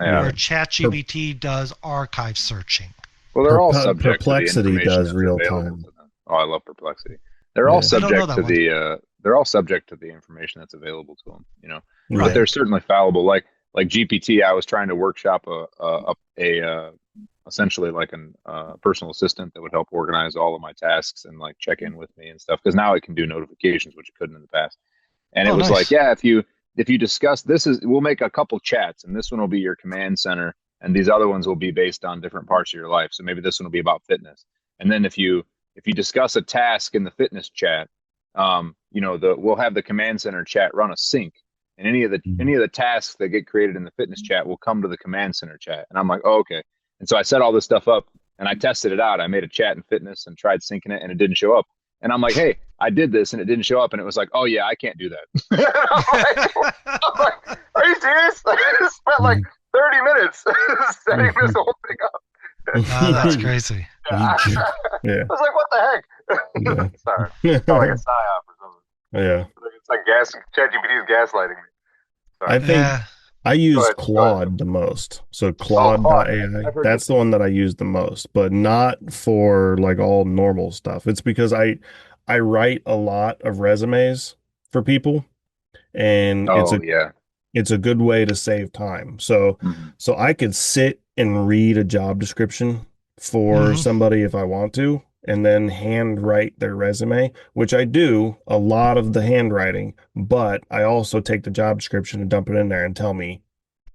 Yeah. where ChatGPT does archive searching. Well, they're all subject to the Perplexity information does that's real available time. to them. Oh, I love Perplexity. They're all Yeah, I don't know subject that to one. they're all subject to the information that's available to them, but Right. they're certainly fallible. Like GPT, I was trying to workshop a essentially like an personal assistant that would help organize all of my tasks and like check in with me and stuff. Because now it can do notifications, which it couldn't in the past. And it Oh, was like, nice. yeah, if you discuss this, we'll make a couple chats, and this one will be your command center, and these other ones will be based on different parts of your life. So maybe this one will be about fitness. And then if you discuss a task in the fitness chat, we'll have the command center chat run a sync, and any of the tasks that get created in the fitness chat will come to the command center chat. And I'm like, oh, okay. And so I set all this stuff up, and I tested it out. I made a chat in fitness and tried syncing it, and it didn't show up. And I'm like, hey, I did this and it didn't show up. And it was like, oh, yeah, I can't do that. I'm like, are you serious? I spent like 30 minutes setting this whole thing up. Oh, that's crazy. Yeah. Yeah. I was like, what the heck? Yeah. Sorry. It's like a psyop or something. Yeah. It's like ChatGPT is gaslighting me. Sorry. I think Yeah. I use Go ahead. Claude the most. So Claude. Claude.ai, I've heard that's the one that I use the most, but not for like all normal stuff. It's because I write a lot of resumes for people, and Yeah. it's a good way to save time. So Mhm. so I could sit and read a job description for Mhm. somebody if I want to, and then handwrite their resume, which I do a lot of the handwriting, but I also take the job description and dump it in there and tell me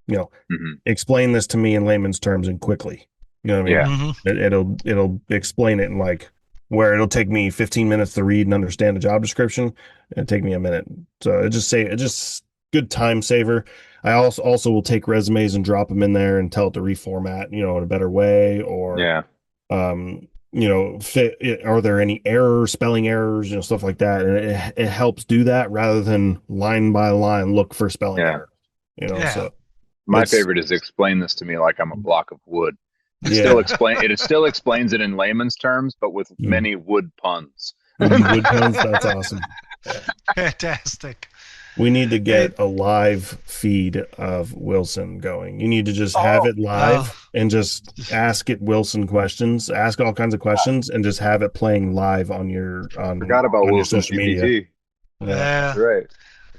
you know, Hmm. explain this to me in layman's terms and quickly. You know what I mean? Yeah. Mm-hmm. It'll explain it in like where it'll take me 15 minutes to read and understand the job description. It'll take me a minute. So it just good time saver. I also will take resumes and drop them in there and tell it to reformat, you know, in a better way, or Yeah. you know, are there any errors, spelling errors, you know, stuff like that. And it helps do that rather than line by line look for spelling Yeah. errors, you know, Yeah. so My it's, favorite is explain this to me like I'm a block of wood. yeah. It still explains it in layman's terms, but with many wood puns. Wood puns, that's awesome. Yeah. Fantastic. We need to get It, a live feed of Wilson going. You need to just have Oh, it live and just ask it Wilson questions, ask all kinds of questions, and just have it playing live on your forgot about your Wilson social media. GPT. Yeah. That's right.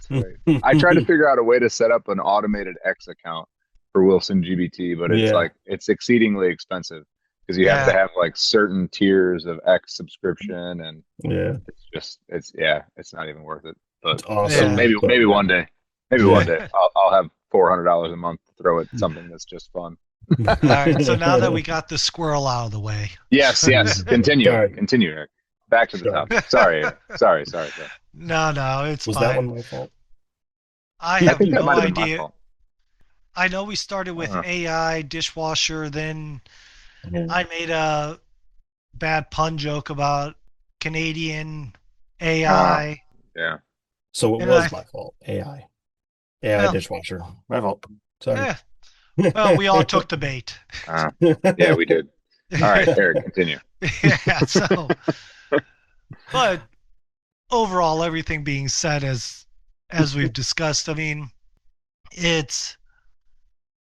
That's right. I tried to figure out a way to set up an automated X account for Wilson GPT, but it's Yeah. like it's exceedingly expensive because you have to yeah. have like certain tiers of X subscription, and Yeah. it's not even worth it. But It's awesome. Yeah. maybe But, one day, maybe yeah. one day I'll have $400 a month to throw at something that's just fun. All right. So now that we got the squirrel out of the way. Yes. Continue. Sorry. Continue, Eric. Back to the topic. Sorry. Sorry. No, it's Was fine. that one my fault? I I have think that no might have been my idea. fault. I know we started with Uh-huh. AI, dishwasher, then Yeah. I made a bad pun joke about Canadian Ah, AI. yeah. So it And was my fault. AI well, dishwasher. My fault. Sorry. well, we all took the bait. Yeah, we did. All right, Eric, continue. Yeah, so, but overall, everything being said, as we've discussed, I mean,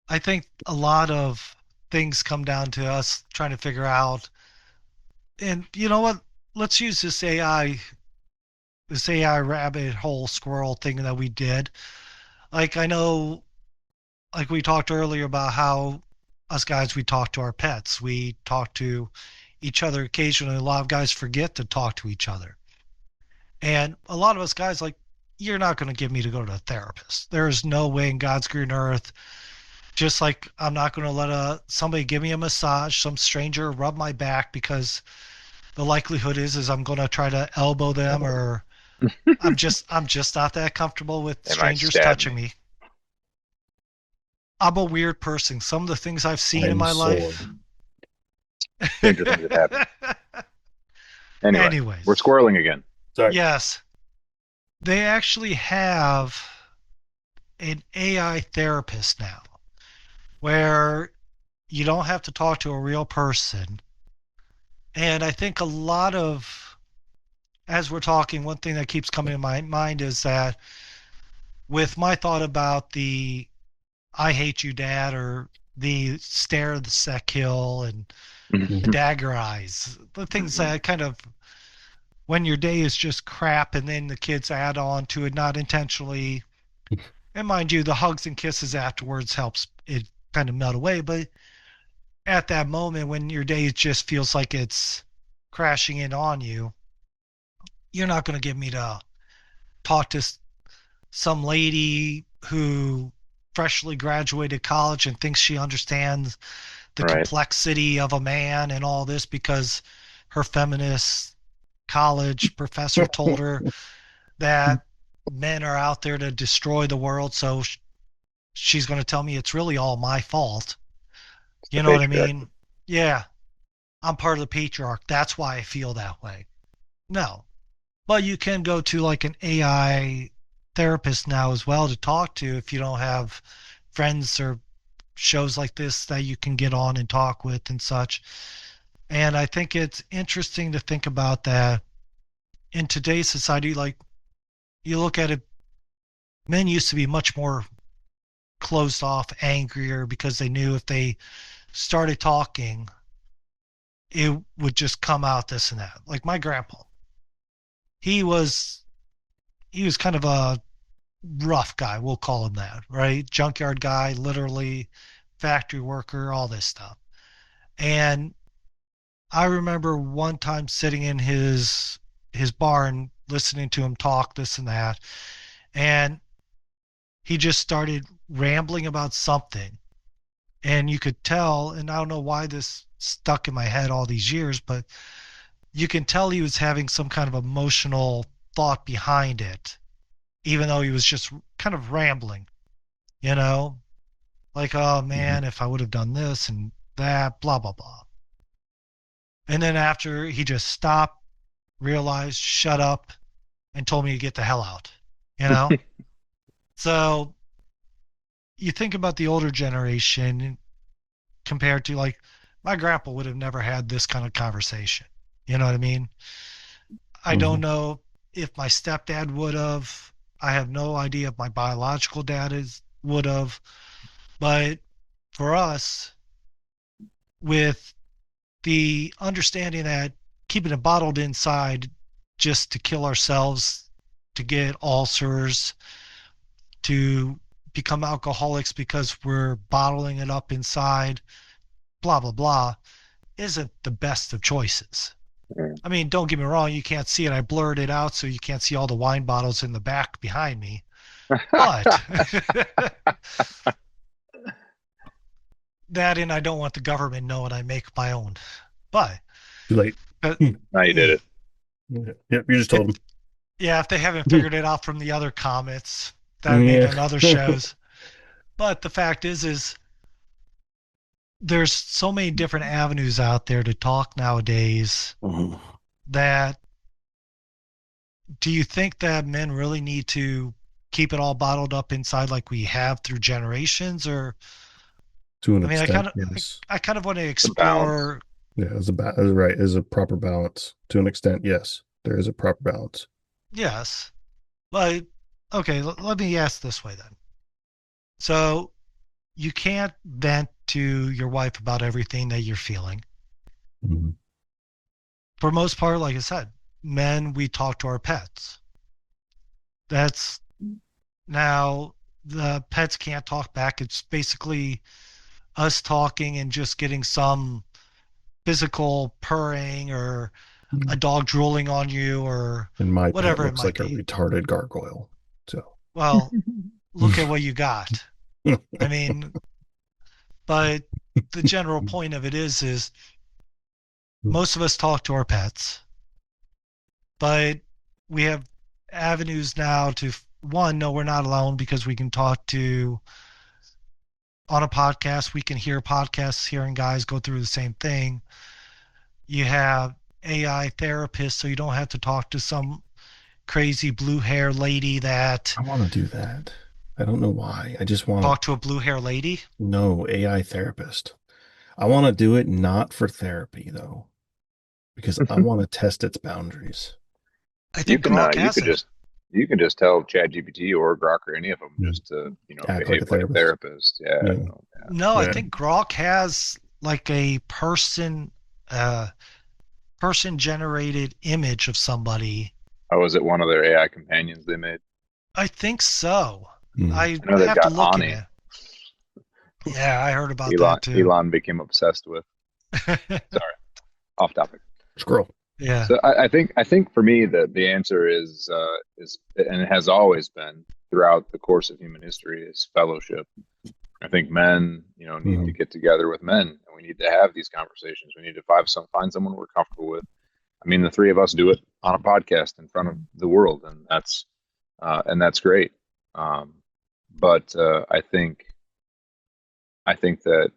I think a lot of things come down to us trying to figure out, and you know what? Let's use this AI rabbit hole squirrel thing that we did. Like I know, like we talked earlier about how us guys, we talk to our pets, we talk to each other occasionally. A lot of guys forget to talk to each other. And a lot of us guys, like, you're not going to get me to go to a therapist. There is no way in God's green earth. Just like I'm not going to let somebody give me a massage, some stranger rub my back, because the likelihood is I'm going to try to elbow them, or I'm just not that comfortable with They might strangers stab touching me. me. I'm a weird person. Some of the things I've seen in I'm my sore. life. Stranger things have happened. Anyway, Anyways, we're squirreling again. Sorry. yes, they actually have an AI therapist now, where you don't have to talk to a real person. And I think a lot of, as we're talking, one thing that keeps coming to my mind is that with my thought about the I hate you, dad, or the stare of the sec hill, and the dagger eyes, the things that kind of, when your day is just crap, and then the kids add on to it, not intentionally. And mind you, the hugs and kisses afterwards helps it kind of melt away. But at that moment when your day just feels like it's crashing in on you, you're not going to get me to talk to some lady who freshly graduated college and thinks she understands the Right. complexity of a man and all this because her feminist college professor told her that men are out there to destroy the world. So she's going to tell me it's really all my fault. You know what I mean? Yeah. I'm part of the patriarch. That's why I feel that way. No. But you can go to like an AI therapist now as well to talk to if you don't have friends or shows like this that you can get on and talk with and such. And I think it's interesting to think about that in today's society. Like, you look at it, men used to be much more closed off, angrier, because they knew if they started talking, it would just come out this and that. Like my grandpa, he was kind of a rough guy, we'll call him that, right? Junkyard guy, literally, factory worker, all this stuff. And I remember one time sitting in his barn listening to him talk this and that. And he just started rambling about something. And you could tell, and I don't know why this stuck in my head all these years, but you can tell he was having some kind of emotional thought behind it, even though he was just kind of rambling, you know, like, oh man, if I would have done this and that, blah, blah, blah. And then after he just stopped, realized, shut up, and told me to get the hell out, you know? So you think about the older generation compared to, like, my grandpa would have never had this kind of conversation. You know what I mean? I don't know if my stepdad would have. I have no idea if my biological would have. But for us, with the understanding that keeping it bottled inside just to kill ourselves, to get ulcers, to become alcoholics because we're bottling it up inside, blah, blah, blah, isn't the best of choices. I mean, don't get me wrong, you can't see it. I blurred it out so you can't see all the wine bottles in the back behind me. But that, and I don't want the government knowing I make my own. But too late. Now you did it. Yep, you just told them. Yeah, if they haven't figured it out from the other comments that I made on other shows. But the fact is there's so many different avenues out there to talk nowadays that do you think that men really need to keep it all bottled up inside like we have through generations? Or to an extent, yes. I kind of want to explore. Yeah, as a proper balance. To an extent, yes, there is a proper balance. Yes. But okay, let me ask this way then. So you can't vent to your wife about everything that you're feeling. For most part, like I said, men, we talk to our pets. That's now the pets can't talk back. It's basically us talking and just getting some physical purring or a dog drooling on you or and my whatever pet looks it might like be. A retarded gargoyle. So well, look at what you got. I mean, but the general point of it is most of us talk to our pets, but we have avenues now to, one, no, we're not alone because we can talk to, on a podcast, we can hear podcasts, hearing guys go through the same thing. You have AI therapists, so you don't have to talk to some crazy blue hair lady that. I want to do that. I don't know why. I just want to talk to a blue hair lady. No, AI therapist. I want to do it not for therapy though, because I want to test its boundaries. I think you can just tell ChatGPT or Grok or any of them just to behave like a therapist. Yeah. No, I think Grok has like a person generated image of somebody. Oh, is it one of their AI companions they made? I think so. I know they've have got to look Ani. at it. Yeah, I heard about that too. Elon became obsessed with. Sorry, off topic. Scroll. Yeah. So I think for me the answer is and it has always been throughout the course of human history is fellowship. I think men, need to get together with men, and we need to have these conversations. We need to find someone we're comfortable with. I mean, the three of us do it on a podcast in front of the world, and that's great. But I think that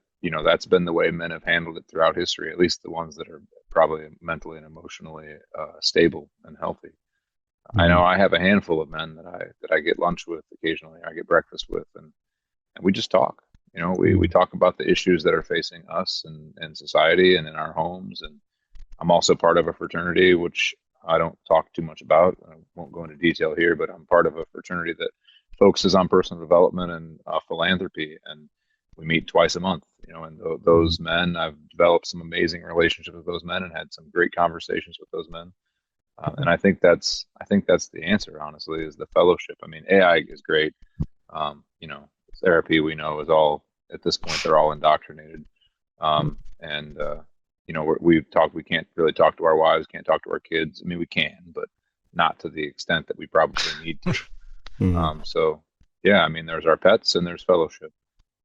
that's been the way men have handled it throughout history, at least the ones that are probably mentally and emotionally stable and healthy. I know I have a handful of men that I get lunch with occasionally, I get breakfast with, and we just talk. We talk about the issues that are facing us and society and in our homes. And I'm also part of a fraternity, which I don't talk too much about. I won't go into detail here, but I'm part of a fraternity that focuses on personal development and philanthropy. And we meet twice a month, and those men, I've developed some amazing relationships with those men and had some great conversations with those men. And I think that's the answer, honestly, is the fellowship. I mean, AI is great. Therapy, we know, is all, at this point, they're all indoctrinated. We can't really talk to our wives, can't talk to our kids. I mean, we can, but not to the extent that we probably need to. So yeah, I mean, there's our pets and there's fellowship,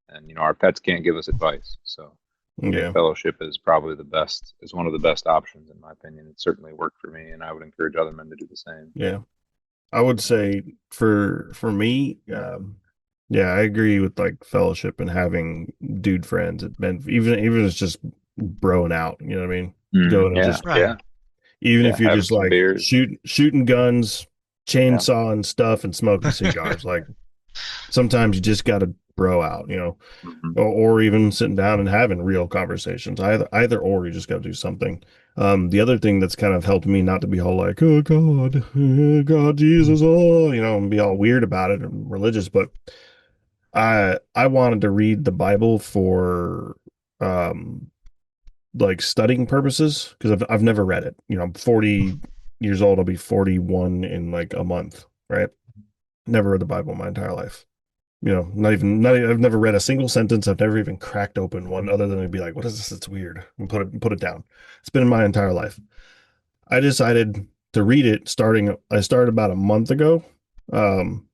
and our pets can't give us advice, so I think fellowship is probably is one of the best options in my opinion. It certainly worked for me, and I would encourage other men to do the same. Yeah. I would say for me, yeah, I agree with like fellowship and having dude friends. It meant even if it's just broing out, you know what I mean? Going and just yeah. Even if you're having just some like beers. shooting guns, chainsawing stuff, and smoking cigars. Like sometimes you just got to bro out, or even sitting down and having real conversations. Either or, you just got to do something. The other thing that's kind of helped me not to be all like, oh God, Jesus, and be all weird about it and religious, but I wanted to read the Bible for like studying purposes, because I've never read it. I'm 40 years old. I'll be 41 in like a month, right? Never read the Bible my entire life. Not even I've never read a single sentence. I've never even cracked open one other than to be like, what is this? It's weird. And put it down. It's been in my entire life. I decided to read it I started about a month ago. Mind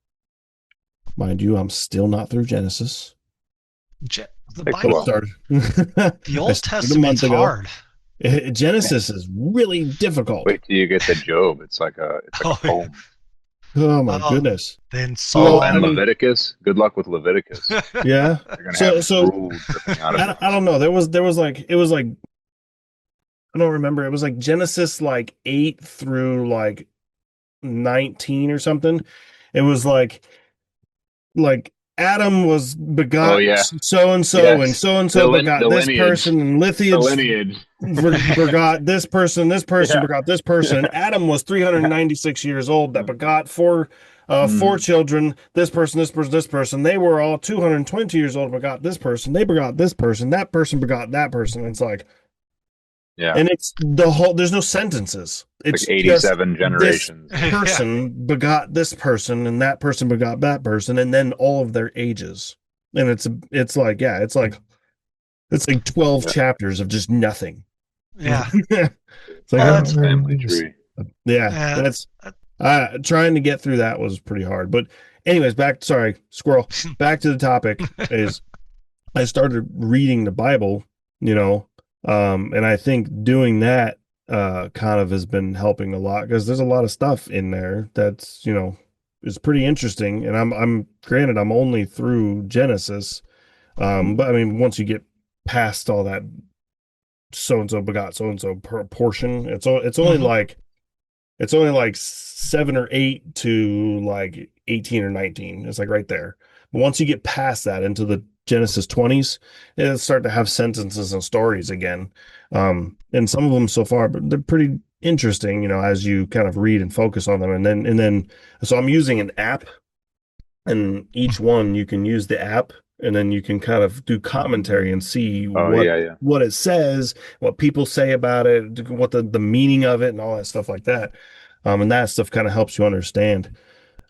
you, I'm still not through Genesis. The Bible, the Old Testament's hard. Genesis is really difficult. Wait till you get to Job. It's like a poem. Oh my goodness. Then and Leviticus. Good luck with Leviticus. Yeah. So I don't know. There was like, it was like, I don't remember. It was like Genesis like 8 through like 19 or something. It was like Adam was begot so and so, and so and so begot this person, and lineage begot this person begot this person. And Adam was 396 years old that begot four children. This person. They were all 220 years old. Begot this person. They begot this person. That person begot that person. And it's like, and it's the whole. There's no sentences. It's like 87 generations. This person begot this person, and that person begot that person, and then all of their ages. And it's like 12 chapters of just nothing. Yeah. It's like that's family tree. Yeah, that's trying to get through that was pretty hard. But anyways, squirrel. Back to the topic is I started reading the Bible, and I think doing that kind of has been helping a lot, because there's a lot of stuff in there that's is pretty interesting. And I'm granted I'm only through Genesis, but I mean, once you get past all that so and so begot so and so portion, it's only like 7 or 8 to like 18 or 19. It's like right there. But once you get past that into the Genesis 20s, it'll start to have sentences and stories again. And some of them so far, but they're pretty interesting, as you kind of read and focus on them. And then, so I'm using an app, and each one you can use the app, and then you can kind of do commentary and see what it says, what people say about it, what the meaning of it, and all that stuff like that. And that stuff kind of helps you understand.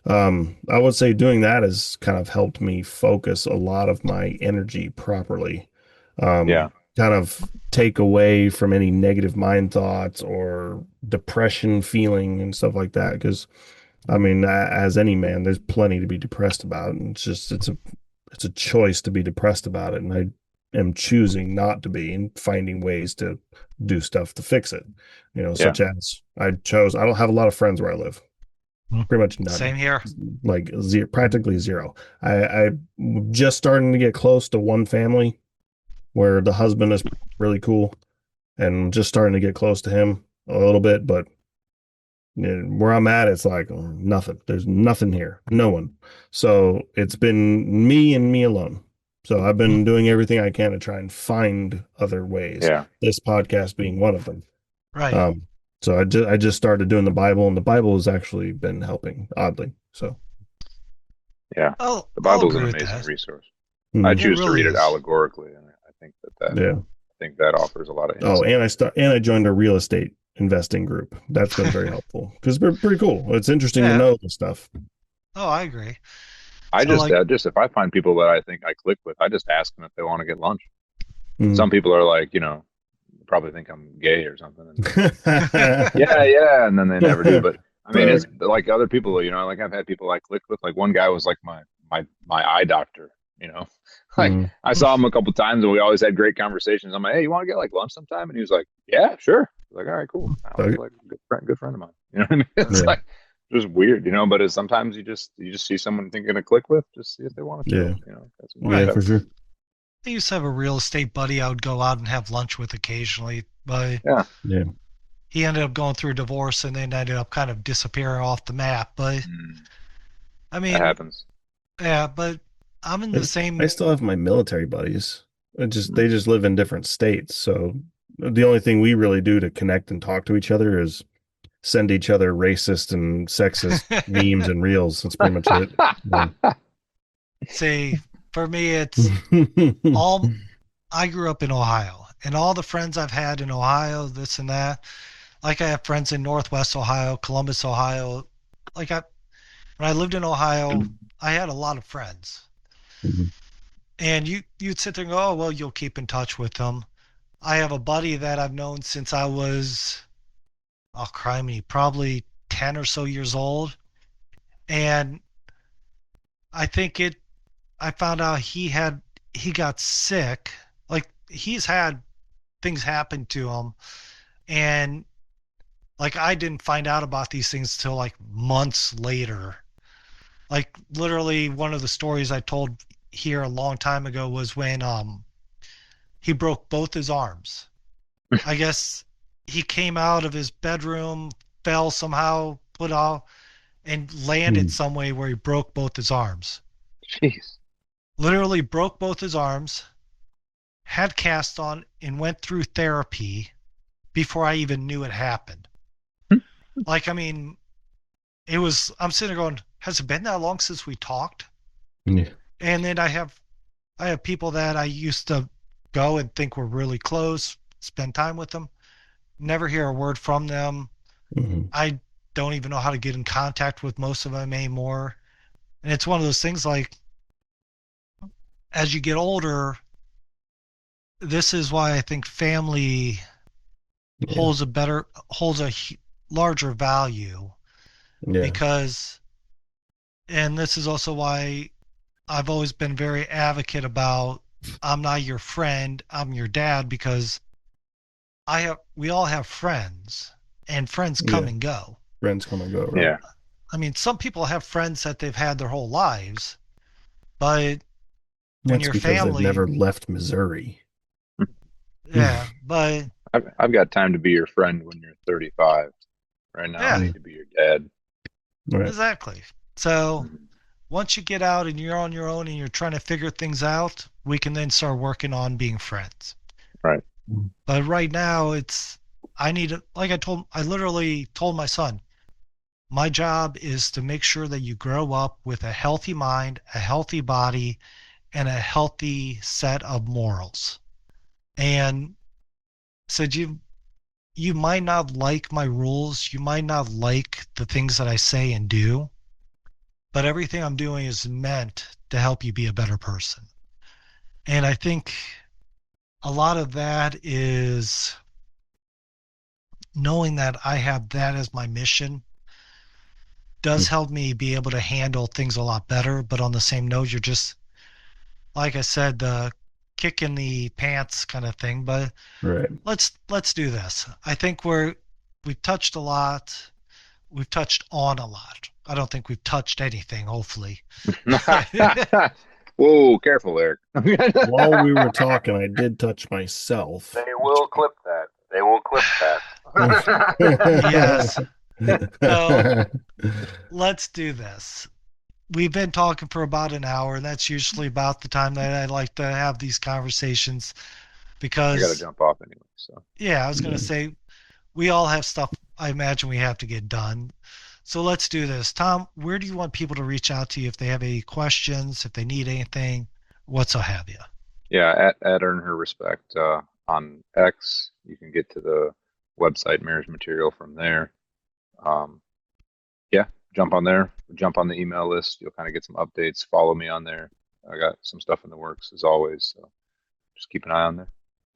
I would say doing that has kind of helped me focus a lot of my energy properly. Kind of take away from any negative mind thoughts or depression feeling and stuff like that. Because I mean, as any man, there's plenty to be depressed about, and it's a choice to be depressed about it. And I am choosing not to be, and finding ways to do stuff to fix it. Such as I don't have a lot of friends where I live. Pretty much none. Same here. Like practically zero. I'm just starting to get close to one family where the husband is really cool, and just starting to get close to him a little bit. But where I'm at, it's like nothing. There's nothing here. No one. So it's been me and me alone. So I've been doing everything I can to try and find other ways. Yeah. This podcast being one of them. Right. So I just started doing the Bible, and the Bible has actually been helping, oddly. So, yeah, the Bible is an amazing resource. Mm-hmm. I choose to read it allegorically, and I think that offers a lot of insight. And I joined a real estate investing group. That's been very helpful, because it's pretty cool. It's interesting to know this stuff. Oh, I agree. I just if I find people that I think I click with, I just ask them if they want to get lunch. Mm-hmm. Some people are like, probably think I'm gay or something. And then they never do. But I mean, it's like other people, like I've had people I clicked with. Like one guy was like my my eye doctor, you know. Like I saw him a couple times and we always had great conversations. I'm like, hey, you want to get like lunch sometime? And he was like, yeah, sure. Like, all right, cool. I was like a good friend of mine. You know what I mean? It's like just weird, you know. But it's sometimes you just see someone thinking to click with, just see if they want to. Yeah, you know. That's yeah, for sure. I used to have a real estate buddy I would go out and have lunch with occasionally, but yeah, he ended up going through a divorce and then ended up kind of disappearing off the map. But I mean, that happens. Yeah, but I'm in the same. I still have my military buddies. They just live in different states, so the only thing we really do to connect and talk to each other is send each other racist and sexist memes and reels. That's pretty much it. Yeah. See, for me, it's all. I grew up in Ohio, and all the friends I've had in Ohio, this and that. Like I have friends in Northwest Ohio, Columbus, Ohio. When I lived in Ohio, I had a lot of friends. And you'd sit there and go, oh, well, you'll keep in touch with them. I have a buddy that I've known since I was, oh, criminy, probably 10 or so years old. And I found out he got sick. Like he's had things happen to him. And like I didn't find out about these things till like months later. Like literally one of the stories I told here a long time ago was when he broke both his arms. I guess he came out of his bedroom, fell somehow, put out, and landed some way where he broke both his arms. Jeez. Literally broke both his arms, had cast on, and went through therapy before I even knew it happened. Like, I mean, I'm sitting there going, has it been that long since we talked? Yeah. And then I have people that I used to go and think were really close, spend time with them, never hear a word from them. I don't even know how to get in contact with most of them anymore. And it's one of those things like, as you get older, this is why I think family holds a larger value. Because, and this is also why I've always been very advocate about, I'm not your friend, I'm your dad, because we all have friends, and friends come and go. Friends come and go, right? Yeah. I mean, some people have friends that they've had their whole lives, but when your family, they've never left Missouri. Yeah, but I've got time to be your friend when you're 35. Right now, I need to be your dad. Right. Exactly. So once you get out and you're on your own and you're trying to figure things out, we can then start working on being friends. Right. But right now I literally told my son, my job is to make sure that you grow up with a healthy mind, a healthy body, and a healthy set of morals. And said, you might not like my rules, you might not like the things that I say and do, but everything I'm doing is meant to help you be a better person. And I think a lot of that is knowing that I have that as my mission does help me be able to handle things a lot better. But on the same note, you're just, like I said, the kick in the pants kind of thing. But let's do this. I think we've touched a lot. We've touched on a lot. I don't think we've touched anything, hopefully. Whoa, careful, Eric. While we were talking, I did touch myself. They will clip that. Yes. So let's do this. We've been talking for about an hour, and that's usually about the time that I like to have these conversations, because I got to jump off anyway. So yeah, I was going to say, we all have stuff I imagine we have to get done. So let's do this. Tom, where do you want people to reach out to you if they have any questions, if they need anything, what so have you? Yeah, at Earn Her Respect on X. You can get to the website Marriage Material from there. Jump on there, jump on the email list. You'll kind of get some updates. Follow me on there. I got some stuff in the works as always. So just keep an eye on there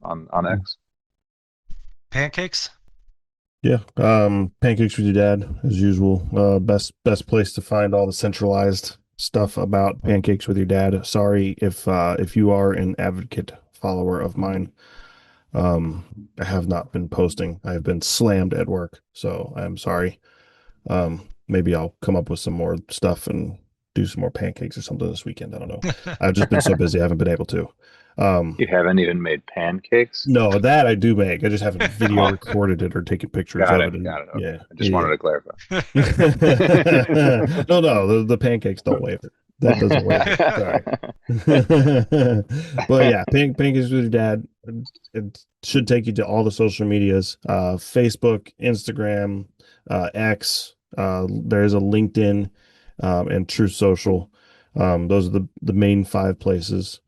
on X. Pancakes? Yeah. Pancakes with your dad, as usual. Best place to find all the centralized stuff about Pancakes with Your Dad. Sorry if you are an advocate follower of mine. I have not been posting. I have been slammed at work, so I'm sorry. Maybe I'll come up with some more stuff and do some more pancakes or something this weekend. I don't know. I've just been so busy, I haven't been able to. You haven't even made pancakes? No, that I do make. I just haven't video Oh, recorded it or taken pictures got of it. it. And Got it. Okay. yeah, I just wanted to clarify. no, the pancakes don't waver. That doesn't waver. Sorry. But yeah, Pancakes with Your Dad. It should take you to all the social medias, Facebook, Instagram, X. There's a LinkedIn, and True Social. Those are the main 5 places.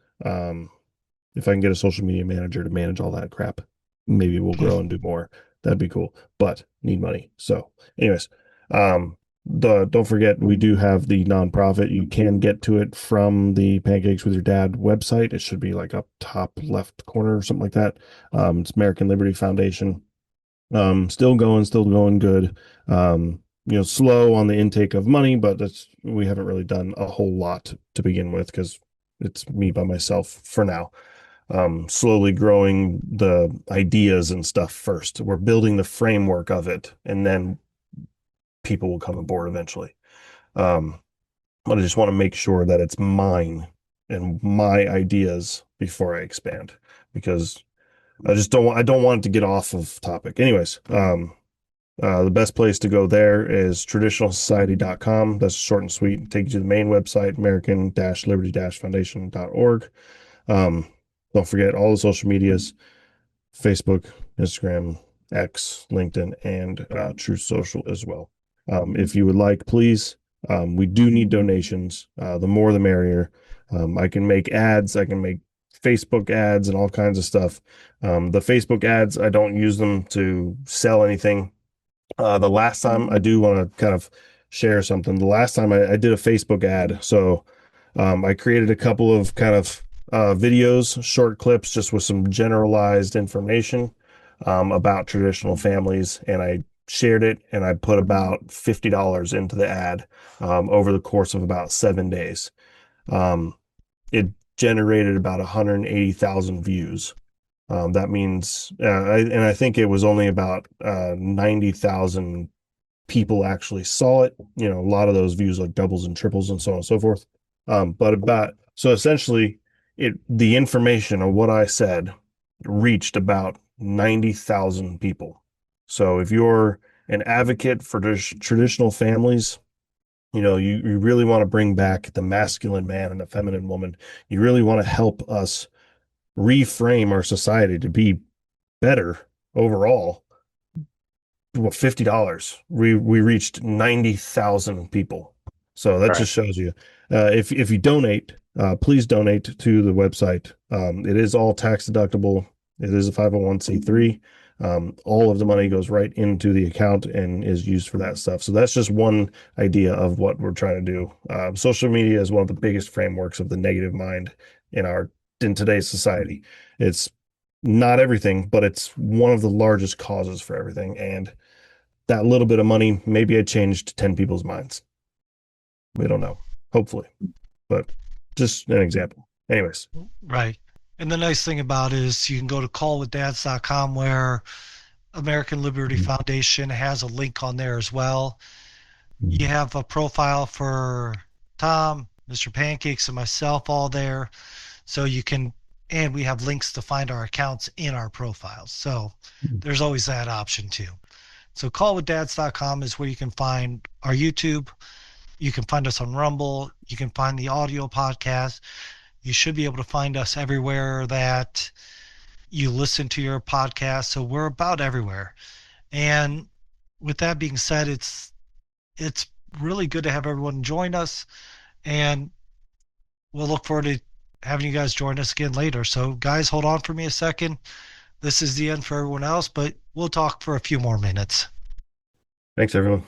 If I can get a social media manager to manage all that crap, maybe we'll grow and do more. That'd be cool, but need money. So anyways, don't forget, we do have the nonprofit. You can get to it from the Pancakes with Your Dad website. It should be like up top left corner or something like that. It's American Liberty Foundation. Still going good. Slow on the intake of money, but we haven't really done a whole lot to begin with because it's me by myself for now. Slowly growing the ideas and stuff first. We're building the framework of it, and then people will come aboard eventually. But I just want to make sure that it's mine and my ideas before I expand, because I don't want it to get off of topic. Anyways, the best place to go there is traditionalsociety.com. That's short and sweet. Take you to the main website, american-liberty-foundation.org. Don't forget all the social medias, Facebook, Instagram, X, LinkedIn, and True Social as well. If you would like, please, we do need donations. The more the merrier. I can make ads. I can make Facebook ads and all kinds of stuff. The Facebook ads, I don't use them to sell anything. The last time, I do want to kind of share something. The last time I did a Facebook ad. So I created a couple of kind of videos, short clips, just with some generalized information about traditional families. And I shared it, and I put about $50 into the ad over the course of about 7 days. It generated about 180,000 views. That means, I think it was only about 90,000 people actually saw it. A lot of those views like doubles and triples and so on and so forth. So essentially, the information of what I said reached about 90,000 people. So if you're an advocate for traditional families, you really want to bring back the masculine man and the feminine woman. You really want to help us reframe our society to be better overall. Well, $50, we reached 90,000 people. So that just shows you. If you donate, please donate to the website. It is all tax deductible. It is a 501c3. All of the money goes right into the account and is used for that stuff. So that's just one idea of what we're trying to do. Social media is one of the biggest frameworks of the negative mind in today's society. It's not everything, but it's one of the largest causes for everything. And that little bit of money, maybe it changed 10 people's minds. We don't know, hopefully, but just an example. Anyways. Right. And the nice thing about it is you can go to callwithdads.com, where American Liberty Foundation has a link on there as well. You have a profile for Tom, Mr. Pancakes, and myself all there. So you can, and we have links to find our accounts in our profiles. So there's always that option too. So callwithdads.com is where you can find our YouTube. You can find us on Rumble. You can find the audio podcast. You should be able to find us everywhere that you listen to your podcast. So we're about everywhere. And with that being said, it's really good to have everyone join us. And we'll look forward to having you guys join us again later. So guys, hold on for me a second. This is the end for everyone else, but we'll talk for a few more minutes. Thanks, everyone.